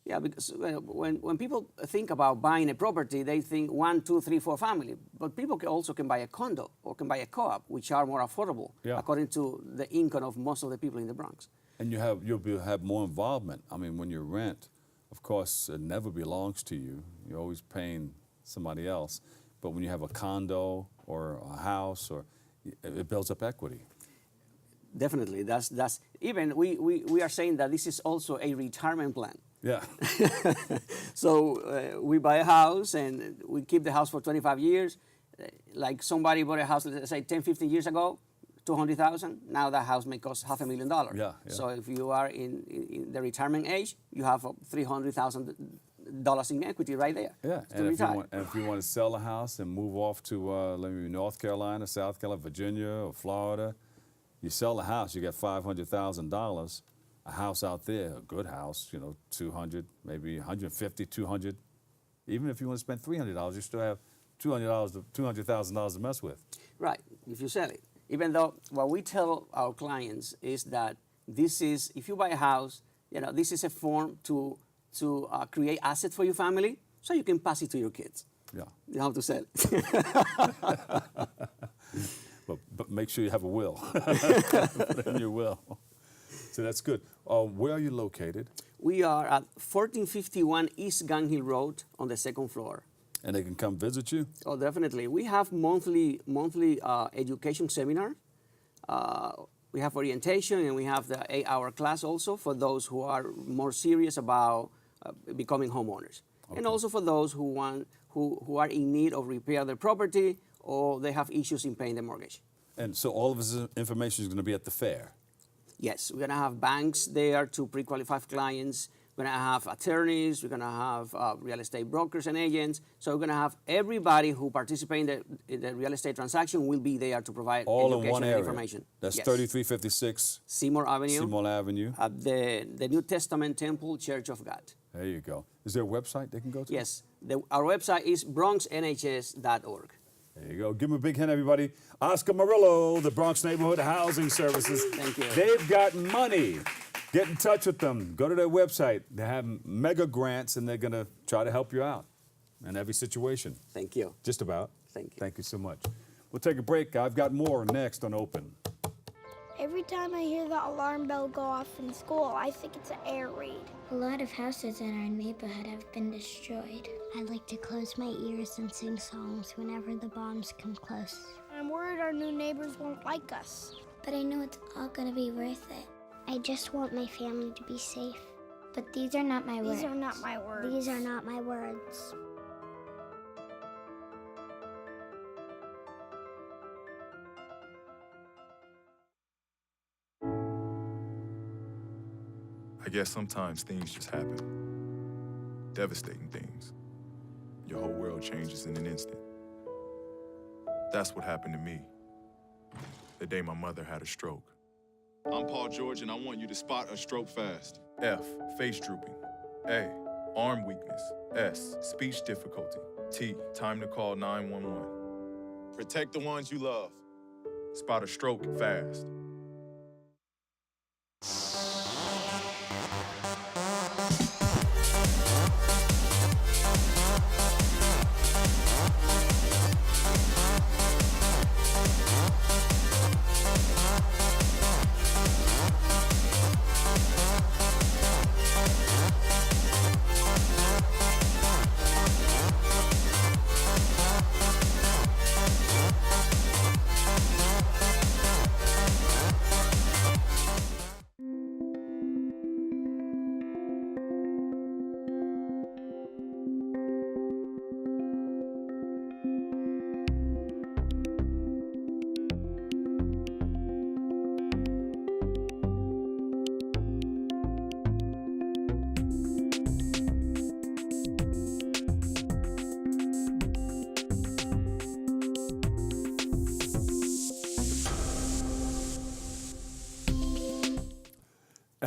S16: Yeah, because when people think about buying a property, they think 1, 2, 3, 4 family. But people also can buy a condo or can buy a co-op, which are more affordable according to the income of most of the people in the Bronx.
S3: And you'll have more involvement. I mean, when you rent, of course, it never belongs to you. You're always paying somebody else. But when you have a condo or a house, it builds up equity.
S16: Definitely. That's even we are saying that this is also a retirement plan.
S3: Yeah.
S16: So we buy a house and we keep the house for 25 years. Like somebody bought a house, let's say 10, 15 years ago, $200,000. Now that house may cost $500,000.
S3: Yeah.
S16: So if you are in the retirement age, you have $300,000 in equity right there.
S3: Yeah, and if you want to sell a house and move off to North Carolina, South Carolina, Virginia, or Florida, you sell the house, you get $500,000. A house out there, a good house, $200, maybe $150, $200. Even if you want to spend $300, you still have $200,000 to mess with.
S16: Right, if you sell it. Even though what we tell our clients is that this is, if you buy a house, this is a form to create assets for your family so you can pass it to your kids.
S3: Yeah.
S16: You don't have to sell it.
S3: but make sure you have a will. Put it in your will. So that's good. Where are you located?
S16: We are at 1451 East Gang Hill Road on the 2nd floor.
S3: And they can come visit you?
S16: Oh, definitely. We have monthly education seminar. We have orientation, and we have the 8-hour class also for those who are more serious about becoming homeowners. Okay. And also for those who are in need of repair their property or they have issues in paying the mortgage.
S3: And so all of this information is going to be at the fair?
S16: Yes, we're going to have banks there to pre-qualify clients. We're going to have attorneys. We're going to have real estate brokers and agents. So we're going to have everybody who participates in the real estate transaction will be there to provide
S3: all
S16: education
S3: in one
S16: and
S3: area.
S16: information.
S3: That's
S16: yes.
S3: 3356
S16: Seymour Avenue.
S3: Seymour Avenue.
S16: At the New Testament Temple Church of God.
S3: There you go. Is there a website they can go to?
S16: Yes. Our website is bronxnhs.org.
S3: There you go. Give them a big hand, everybody. Oscar Morillo, the Bronx Neighborhood Housing Services.
S16: Thank you.
S3: They've got money Get in touch with them. Go to their website. They have mega grants, and they're going to try to help you out in every situation.
S16: Thank you.
S3: Just about.
S16: Thank you.
S3: Thank you so much. We'll take a break. I've got more next on Open.
S8: Every time I hear the alarm bell go off in school, I think it's an air raid.
S17: A lot of houses in our neighborhood have been destroyed. I like to close my ears and sing songs whenever the bombs come close.
S8: I'm worried our new neighbors won't like us.
S17: But I know it's all gonna be worth it. I just want my family to be safe. But these are not my words.
S8: These are not my words.
S17: These are not my words.
S18: I guess sometimes things just happen. Devastating things. Your whole world changes in an instant. That's what happened to me the day my mother had a stroke. I'm Paul George, and I want you to spot a stroke fast. F, face drooping. A, arm weakness. S, speech difficulty. T, time to call 911. Protect the ones you love. Spot a stroke fast.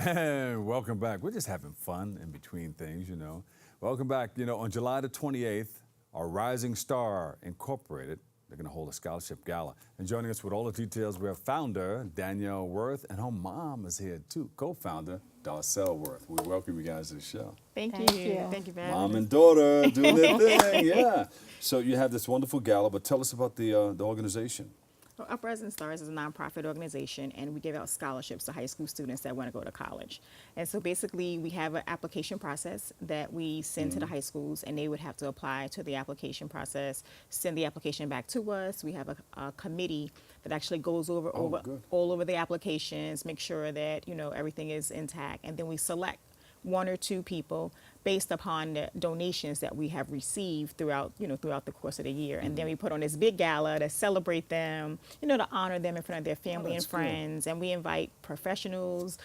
S3: And welcome back. We're just having fun in between things, you know. Welcome back. You know, on July the 28th, our Rising Star Incorporated, they're going to hold a scholarship gala. And joining us with all the details, we have founder Danielle Worth, and her mom is here too, co-founder Darcel Worth. We welcome you guys to the show.
S19: Thank you. Thank you for having
S3: Mom
S19: us.
S3: and daughter doing their thing, yeah. So you have this wonderful gala, but tell us about the organization.
S19: Well, Uprising Stars is a nonprofit organization, and we give out scholarships to high school students that want to go to college. And so basically, we have an application process that we send to the high schools, and they would have to apply to the application process, send the application back to us. We have a committee that actually goes over all over the applications, make sure that, you know, everything is intact, and then we select one or two people based upon the donations that we have received throughout the course of the year. And then we put on this big gala to celebrate them, you know, to honor them in front of their family and friends. And we invite professionals,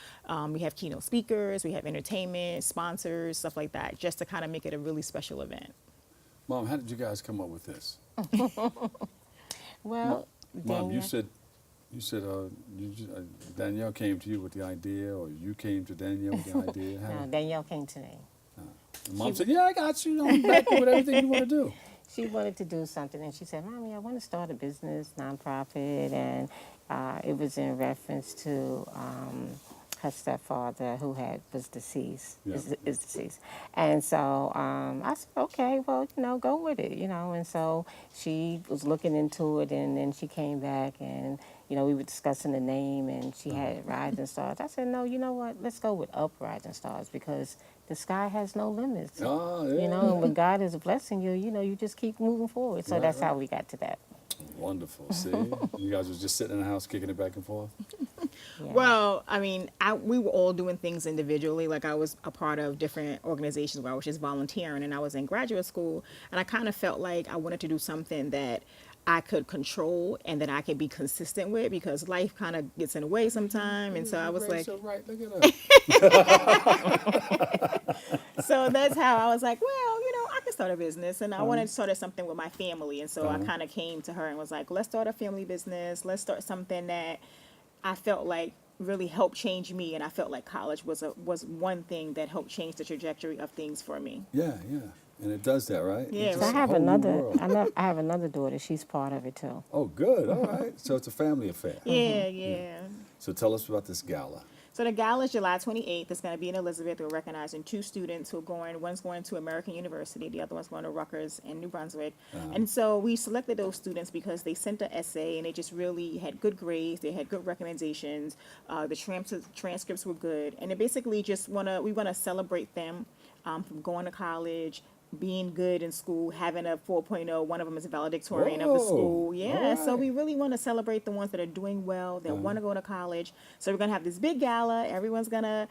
S19: we have keynote speakers, we have entertainment, sponsors, stuff like that, just to kind of make it a really special event.
S3: Mom, how did you guys come up with this?
S20: Well,
S3: Mom, you said Danielle came to you with the idea, or you came to Danielle with the idea?
S20: No, Danielle came to me.
S3: Mom said, yeah, I got you. I'm back with everything you want to do.
S20: She wanted to do something, and she said, Mommy, I want to start a business, nonprofit, and it was in reference to her stepfather who was deceased, is deceased. And so I said, okay, well, you know, go with it, you know. And so she was looking into it, and then she came back, and, you know, we were discussing the name, and she had Rising Stars. I said, no, you know what, let's go with Uprising Stars, because the sky has no limits.
S3: Oh, yeah.
S20: You know, and when God is blessing you, you know, you just keep moving forward. So that's how we got to that.
S3: Wonderful. See, you guys was just sitting in the house kicking it back and forth?
S19: Yeah. Well, I mean, we were all doing things individually. Like I was a part of different organizations where I was just volunteering, and I was in graduate school, and I kind of felt like I wanted to do something that I could control and that I could be consistent with, because life kind of gets in the way sometime. And so I was like,
S3: so right, look at her.
S19: So that's how I was like, well, you know, I can start a business, and I wanted to start something with my family. And so I kind of came to her and was like, let's start a family business. Let's start something that I felt like really helped change me, and I felt like college was one thing that helped change the trajectory of things for me.
S3: Yeah, yeah. And it does that, right?
S19: Yeah.
S20: So I have another daughter. She's part of it too.
S3: Oh, good. All right. So it's a family affair.
S19: Yeah, yeah.
S3: So tell us about this gala.
S19: So the gala is July 28th. It's going to be in Elizabeth. We're recognizing 2 students who are going. One's going to American University. The other one's going to Rutgers in New Brunswick. And so we selected those students because they sent an essay and they just really had good grades. They had good recommendations. The transcripts were good. And they basically just we want to celebrate them from going to college, being good in school, having a 4.0. One of them is a valedictorian of the school. Yeah, so we really want to celebrate the ones that are doing well, that want to go to college. So we're going to have this big gala. Everyone's going to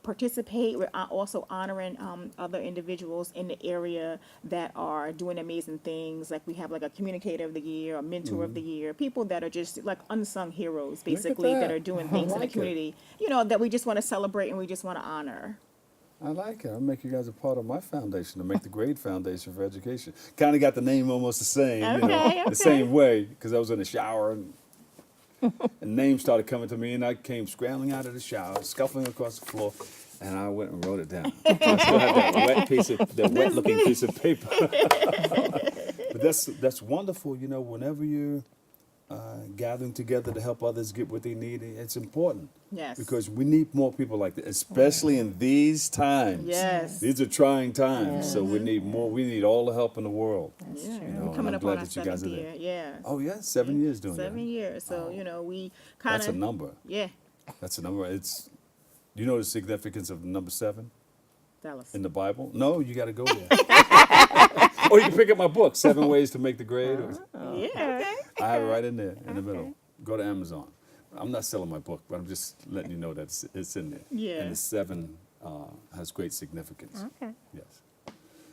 S19: participate. We're also honoring other individuals in the area that are doing amazing things. Like we have like a communicator of the year, a mentor of the year, people that are just like unsung heroes, basically, that are doing things in the community, you know, that we just want to celebrate and we just want to honor.
S3: I like it. I'll make you guys a part of my foundation, to make the Grade Foundation for Education. Kind of got the name almost the same, the same way, because I was in the shower and names started coming to me, and I came scrambling out of the shower, scuffling across the floor, and I went and wrote it down. I still have that wet-looking piece of paper. But that's wonderful, you know, whenever you're gathering together to help others get what they need, it's important.
S19: Yes.
S3: Because we need more people like that, especially in these times.
S19: Yes.
S3: These are trying times, so we need more. We need all the help in the world.
S19: That's
S3: You
S19: true.
S3: know,
S19: We're coming
S3: and I'm
S19: up
S3: glad
S19: on our
S3: that you guys
S19: 7th
S3: are there.
S19: year. Yeah.
S3: Oh yeah, 7 years doing
S19: 7
S3: that.
S19: years. So, you know, we kind of...
S3: That's a number.
S19: Yeah.
S3: That's a number. It's. You know the significance of number 7
S19: Dallas.
S3: in the Bible? No, you got to go there. Or you can pick up my book, 7 Ways to Make the Grade.
S19: Yeah. Okay.
S3: I have it right in there, in the middle. Go to Amazon. I'm not selling my book, but I'm just letting you know that it's in there.
S19: Yeah.
S3: And the 7 has great significance.
S20: Okay.
S3: Yes.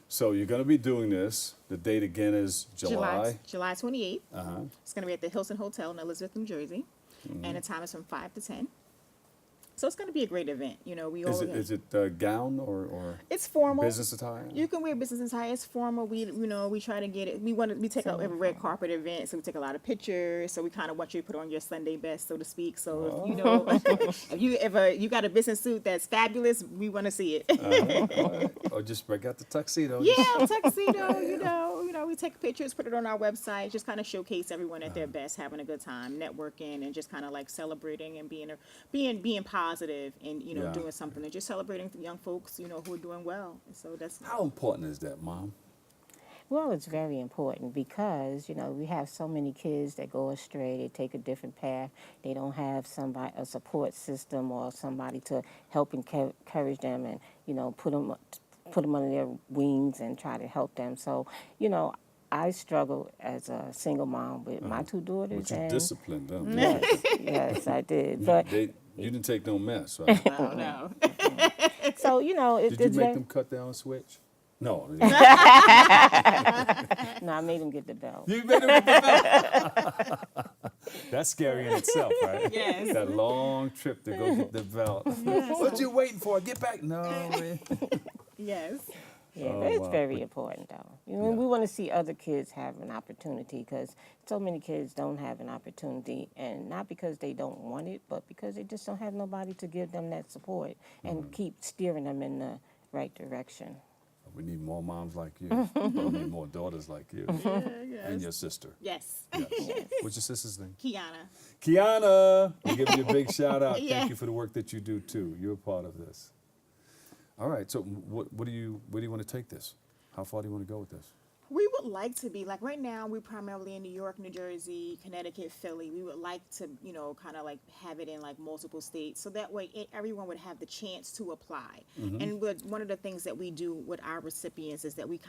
S3: So you're going to be doing this. The date again is July.
S19: July 28th.
S3: Uh-huh.
S19: It's going to be at the Hilton Hotel in Elizabeth, New Jersey. And the time is from 5 to 10. So it's going to be a great event. You know, we all
S3: Is it gown or
S19: it's formal.
S3: business attire?
S19: You can wear business attire. It's formal. We try to get it. We take a red carpet event, so we take a lot of pictures. So we kind of want you to put on your Sunday best, so to speak. So if you got a business suit that's fabulous, we want to see it.
S3: All right. Or just break out the tuxedo.
S19: Yeah, tuxedo. We take pictures, put it on our website, just kind of showcase everyone at their best, having a good time, networking, and just kind of like celebrating and being positive and doing something and just celebrating the young folks who are doing well. And so that's
S3: How important is that, Mom?
S20: Well, it's very important because, we have so many kids that go astray. They take a different path. They don't have a support system or somebody to help encourage them and, put them under their wings and try to help them. So, I struggle as a single mom with my 2 daughters.
S3: But you disciplined them.
S20: Yes, I did. But
S3: you didn't take no mess, right?
S19: No.
S20: So,
S3: Did you make them cut down and switch? No.
S20: No, I made them get the belt.
S3: You made them get the belt. That's scary in itself, right?
S19: Yes.
S3: That long trip to go get the belt.
S19: Yes.
S3: What you waiting for? Get back. No.
S19: Yes.
S20: Yeah, but it's very important, though. We want to see other kids have an opportunity because so many kids don't have an opportunity, and not because they don't want it, but because they just don't have nobody to give them that support and keep steering them in the right direction.
S3: We need more moms like you. We need more daughters like you.
S19: Yes.
S3: And your sister.
S19: Yes.
S3: What's your sister's name?
S19: Kiana.
S3: Kiana! We're giving you a big shout out.
S19: Yeah.
S3: Thank you for the work that you do, too. You're a part of this. All right, so where do you want to take this? How far do you want to go with this?
S19: We would like to be, like right now, we're primarily in New York, New Jersey, Connecticut, Philly. We would like to, kind of like have it in like multiple states. So that way everyone would have the chance to apply. And one of the things that we do with our recipients is that we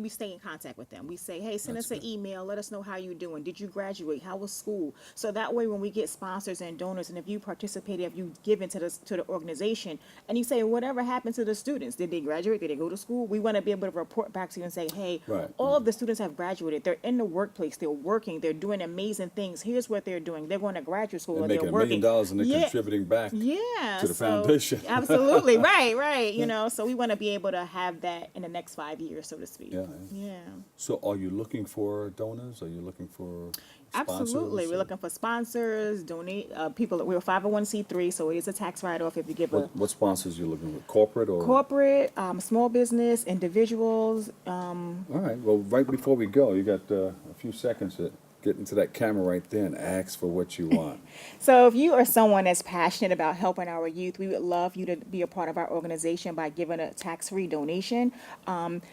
S19: stay in contact with them. We say, hey, send us an email. Let us know how you're doing. Did you graduate? How was school? So that way when we get sponsors and donors, and if you participated, if you give into the organization, and you say, whatever happened to the students? Did they graduate? Did they go to school? We want to be able to report back to you and say, hey, all of the students have graduated. They're in the workplace. They're working. They're doing amazing things. Here's what they're doing. They're going to graduate school.
S3: They're making $1 million and they're contributing back to the foundation.
S19: Absolutely. Right. So we want to be able to have that in the next 5 years, so to speak. Yeah.
S3: So are you looking for donors? Are you looking for sponsors?
S19: Absolutely. We're looking for sponsors, donate, people. We're a 501c3, so it is a tax write-off if you give
S3: What sponsors are you looking for? Corporate or?
S19: Corporate, small business, individuals.
S3: All right. Well, right before we go, you got a few seconds. get into that camera right there and ask for what you want.
S19: So if you are someone that's passionate about helping our youth, we would love you to be a part of our organization by giving a tax-free donation.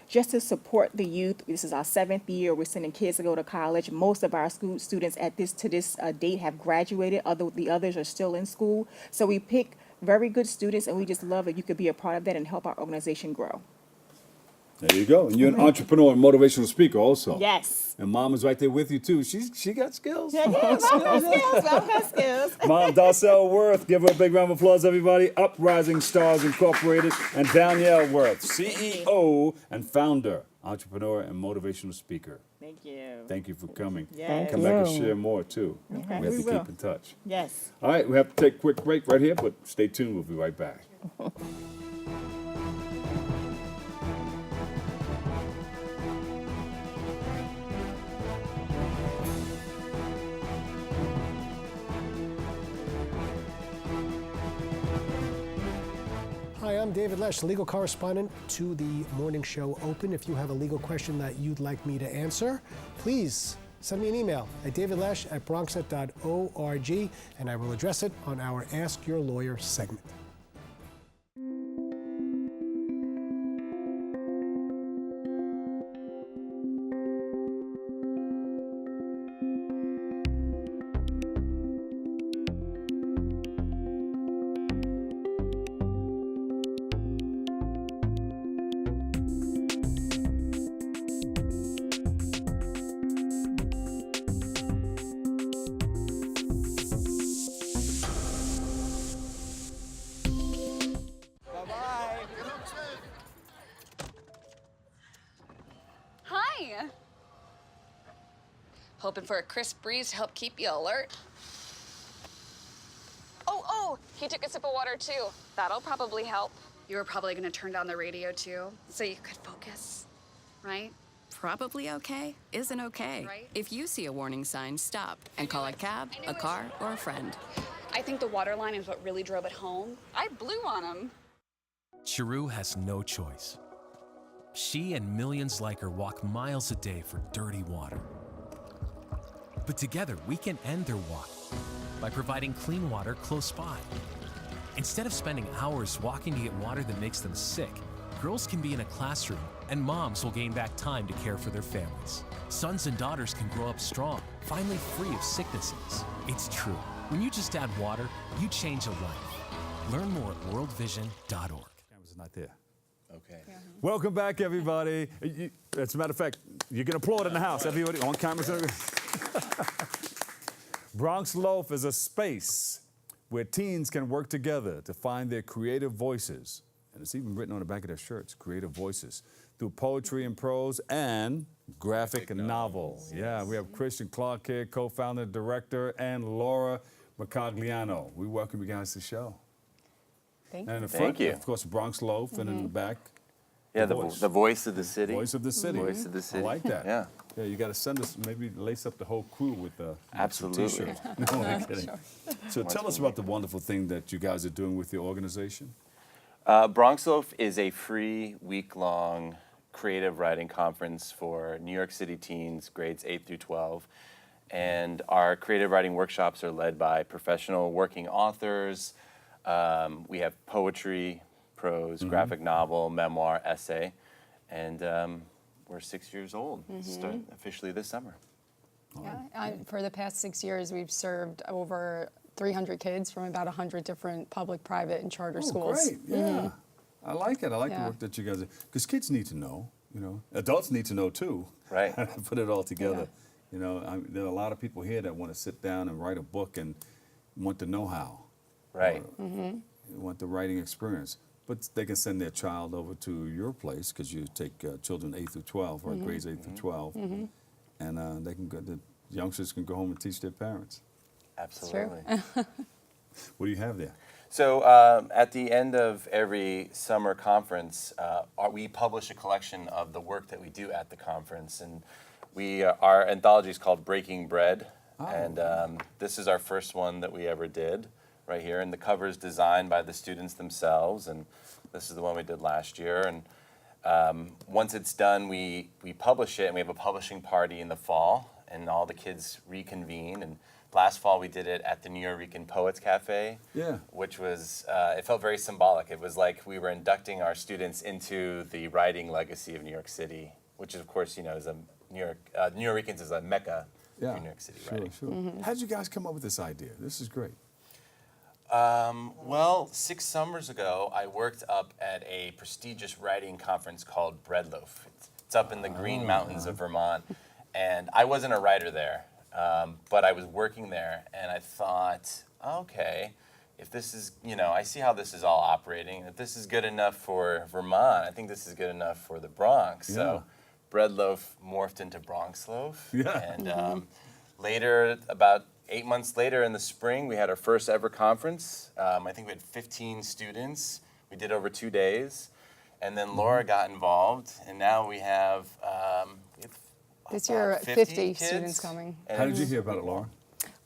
S19: Just to support the youth, this is our 7th year. We're sending kids to go to college. Most of our school students at this date have graduated. The others are still in school. So we pick very good students, and we just love that you could be a part of that and help our organization grow.
S3: There you go. And you're an entrepreneur and motivational speaker also.
S19: Yes.
S3: And Mom is right there with you too. She got skills.
S19: Yeah, Mom has skills.
S3: Mom Darcel Worth, give her a big round of applause, everybody. Uprising Stars Incorporated, and Danielle Worth, CEO and founder, entrepreneur and motivational speaker.
S19: Thank you.
S3: Thank you for coming.
S19: Yes.
S3: Come back and share more too.
S19: Okay.
S3: We have
S19: We
S3: to
S19: will.
S3: keep in touch.
S19: Yes.
S3: All right, we have to take a quick break right here, but stay tuned. We'll be right back.
S21: Hi, I'm David Lesh, legal correspondent to the Morning Show Open. If you have a legal question that you'd like me to answer, please send me an email at davidlesh@bronxnet.org, and I will address it on our Ask Your Lawyer segment.
S22: Hi. Hoping for a crisp breeze to help keep you alert. Oh, he took a sip of water too. That'll probably help. You were probably gonna turn down the radio too, so you could focus, right?
S23: Probably okay isn't okay.
S22: Right?
S23: If you see a warning sign, stop and call a cab, a car, or a friend.
S22: I think the water line is what really drove it home. I blew on him.
S24: Chiru has no choice. She and millions like her walk miles a day for dirty water. But together, we can end their walk by providing clean water close by. Instead of spending hours walking to get water that makes them sick, girls can be in a classroom and moms will gain back time to care for their families. Sons and daughters can grow up strong, finally free of sicknesses. It's true. When you just add water, you change a life. Learn more at worldvision.org.
S3: Camera's not there.
S5: Okay.
S3: Welcome back, everybody. As a matter of fact, you can applaud in the house. Everybody on camera. Bronx Loaf is a space where teens can work together to find their creative voices. And it's even written on the back of their shirts, creative voices, through poetry and prose and graphic novel. Yeah, we have Christian Clark here, co-founder, director, and Laura Mercogliano. We welcome you guys to the show.
S25: Thank
S3: and in
S25: you.
S3: the front,
S25: Thank you.
S3: of course, Bronx Loaf, and in the back,
S25: Yeah, the voice of the city.
S3: Voice of the city.
S25: Voice of the city.
S3: I like that.
S25: Yeah.
S3: Yeah, you got to send us, maybe lace up the whole crew with
S25: Absolutely.
S3: some T-shirts. No, I'm kidding.
S25: Sure.
S3: So tell us about the wonderful thing that you guys are doing with your organization.
S25: Bronx Loaf is a free week-long creative writing conference for New York City teens, grades 8 through 12. And our creative writing workshops are led by professional working authors. We have poetry, prose, graphic novel, memoir, essay. And we're 6 years old, start officially this summer.
S26: Yeah, for the past 6 years, we've served over 300 kids from about 100 different public, private, and charter schools.
S3: Great, yeah. I like it. I like the work that you guys are, because kids need to know, you know. Adults need to know too.
S25: Right.
S3: Put it all together. You know, there are a lot of people here that want to sit down and write a book and want the know-how.
S25: Right.
S3: Want the writing experience. But they can send their child over to your place, because you take children 8 through 12, or grades 8 through 12, and they can go, the youngsters can go home and teach their parents.
S25: Absolutely.
S3: What do you have there?
S25: So at the end of every summer conference, we publish a collection of the work that we do at the conference. And our anthology is called Breaking Bread. And this is our first one that we ever did right here. And the cover is designed by the students themselves. And this is the one we did last year. And once it's done, we publish it, and we have a publishing party in the fall. and all the kids reconvene. And last fall we did it at the New Yorican Poets Cafe, which was, it felt very symbolic. It was like we were inducting our students into the writing legacy of New York City, which is, of course, is a New Yorkans is a mecca for New York City writing.
S3: Sure. How did you guys come up with this idea? This is great.
S25: Well, 6 summers ago, I worked up at a prestigious writing conference called Loaf. It's up in the Green Mountains of Vermont, and I wasn't a writer there, but I was working there, and I thought, okay, if this is, I see how this is all operating. If this is good enough for Vermont, I think this is good enough for the Bronx. So Bread Loaf morphed into Bronx Loaf. And later, about 8 months later in the spring, we had our first ever conference. I think we had 15 students. We did over 2 days. And then Laura got involved, and now we have
S26: this year 50 students coming.
S3: How did you hear about it, Laura?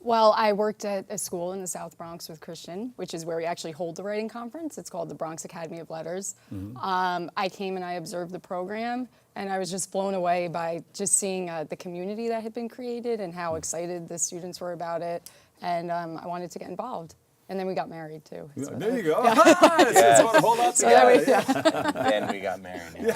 S26: Well, I worked at a school in the South Bronx with Christian, which is where we actually hold the writing conference. It's called the Bronx Academy of Letters. I came and I observed the program, and I was just blown away by just seeing the community that had been created and how excited the students were about it. And I wanted to get involved. And then we got married, too. So
S3: there you go. It's a whole lot together.
S25: Then we got married.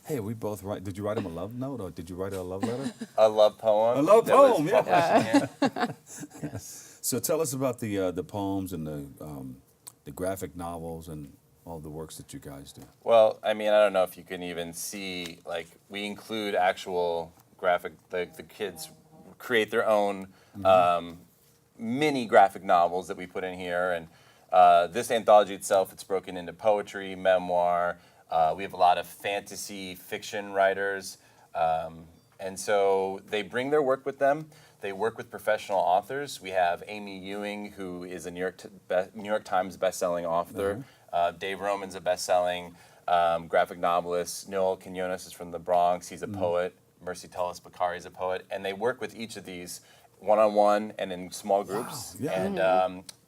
S3: Hey, we both write. Did you write him a love note, or did you write a love letter?
S25: A love poem.
S3: A love
S25: that was
S3: poem,
S25: published here.
S3: So tell us about the poems and the graphic novels and all the works that you guys do.
S25: Well, I mean, I don't know if you can even see, like, we include actual graphic, the kids create their own mini graphic novels that we put in here. And this anthology itself, it's broken into poetry, memoir. We have a lot of fantasy fiction writers. And so they bring their work with them. They work with professional authors. We have Amy Ewing, who is a New York Times bestselling author. Dave Roman's a bestselling graphic novelist. Noel Quinones is from the Bronx. He's a poet. Mercy Tullis Bakari is a poet. And they work with each of these one-on-one and in small groups.
S3: Wow.
S25: And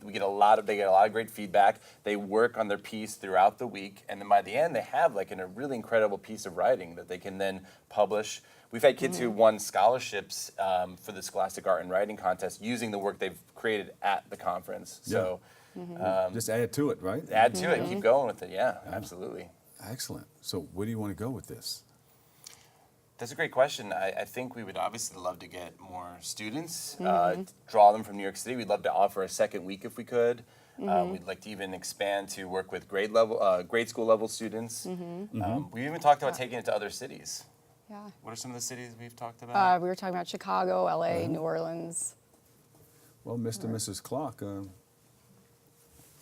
S25: they get a lot of great feedback. They work on their piece throughout the week. And then by the end, they have like a really incredible piece of writing that they can then publish. We've had kids who won scholarships for the Scholastic Art and Writing Contest using the work they've created at the conference. So
S3: just add to it, right?
S25: Add to it. Keep going with it. Yeah, absolutely.
S3: Excellent. So where do you want to go with this?
S25: That's a great question. I think we would obviously love to get more students, draw them from New York City. We'd love to offer a second week if we could. We'd like to even expand to work with grade school level students. We even talked about taking it to other cities.
S26: Yeah.
S25: What are some of the cities we've talked about?
S26: We were talking about Chicago, LA, New Orleans.
S3: Well, Mr. and Mrs. Clark,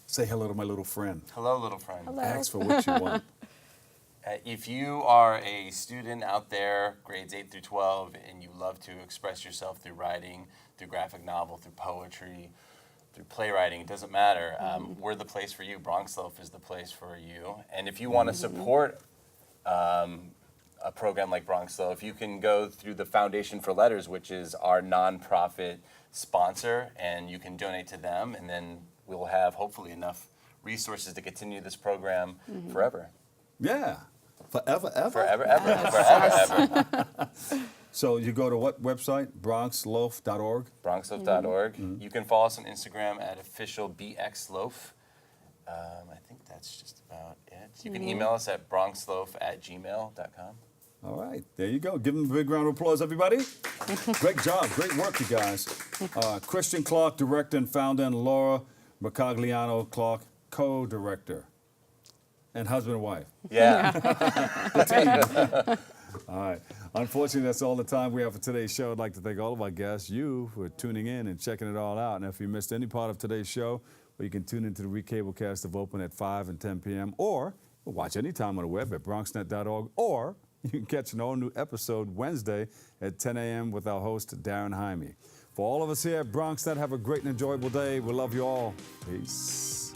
S3: say hello to my little friend.
S25: Hello, little friend.
S26: Hello.
S3: Ask for what you want.
S25: If you are a student out there, grades 8 through 12, and you love to express yourself through writing, through graphic novel, through poetry, through playwriting, it doesn't matter. We're the place for you. Bronx Loaf is the place for you. And if you want to support a program like Bronx Loaf, you can go through the Foundation for Letters, which is our nonprofit sponsor, and you can donate to them, and then we'll have hopefully enough resources to continue this program forever.
S3: Yeah. Forever, ever?
S25: Forever, ever. Forever, ever.
S3: So you go to what website? BronxLoaf.org?
S25: BronxLoaf.org. You can follow us on Instagram at officialBXLoaf. I think that's just about it. You can email us at bronxloaf@gmail.com.
S3: All right, there you go. Give them a big round of applause, everybody. Great job, great work, you guys. Christian Clark, director and founder, and Laura Mercogliano Clark, co-director. And husband and wife.
S25: Yeah.
S3: The team. All right. Unfortunately, that's all the time we have for today's show. I'd like to thank all of our guests, you, for tuning in and checking it all out. And if you missed any part of today's show, well, you can tune into the recablecast of Open at 5 and 10 p.m. or watch anytime on the web at bronxnet.org, or you can catch an all-new episode Wednesday at 10 a.m. with our host, Darren Jaime. For all of us here at Bronxnet, have a great and enjoyable day. We love you all. Peace.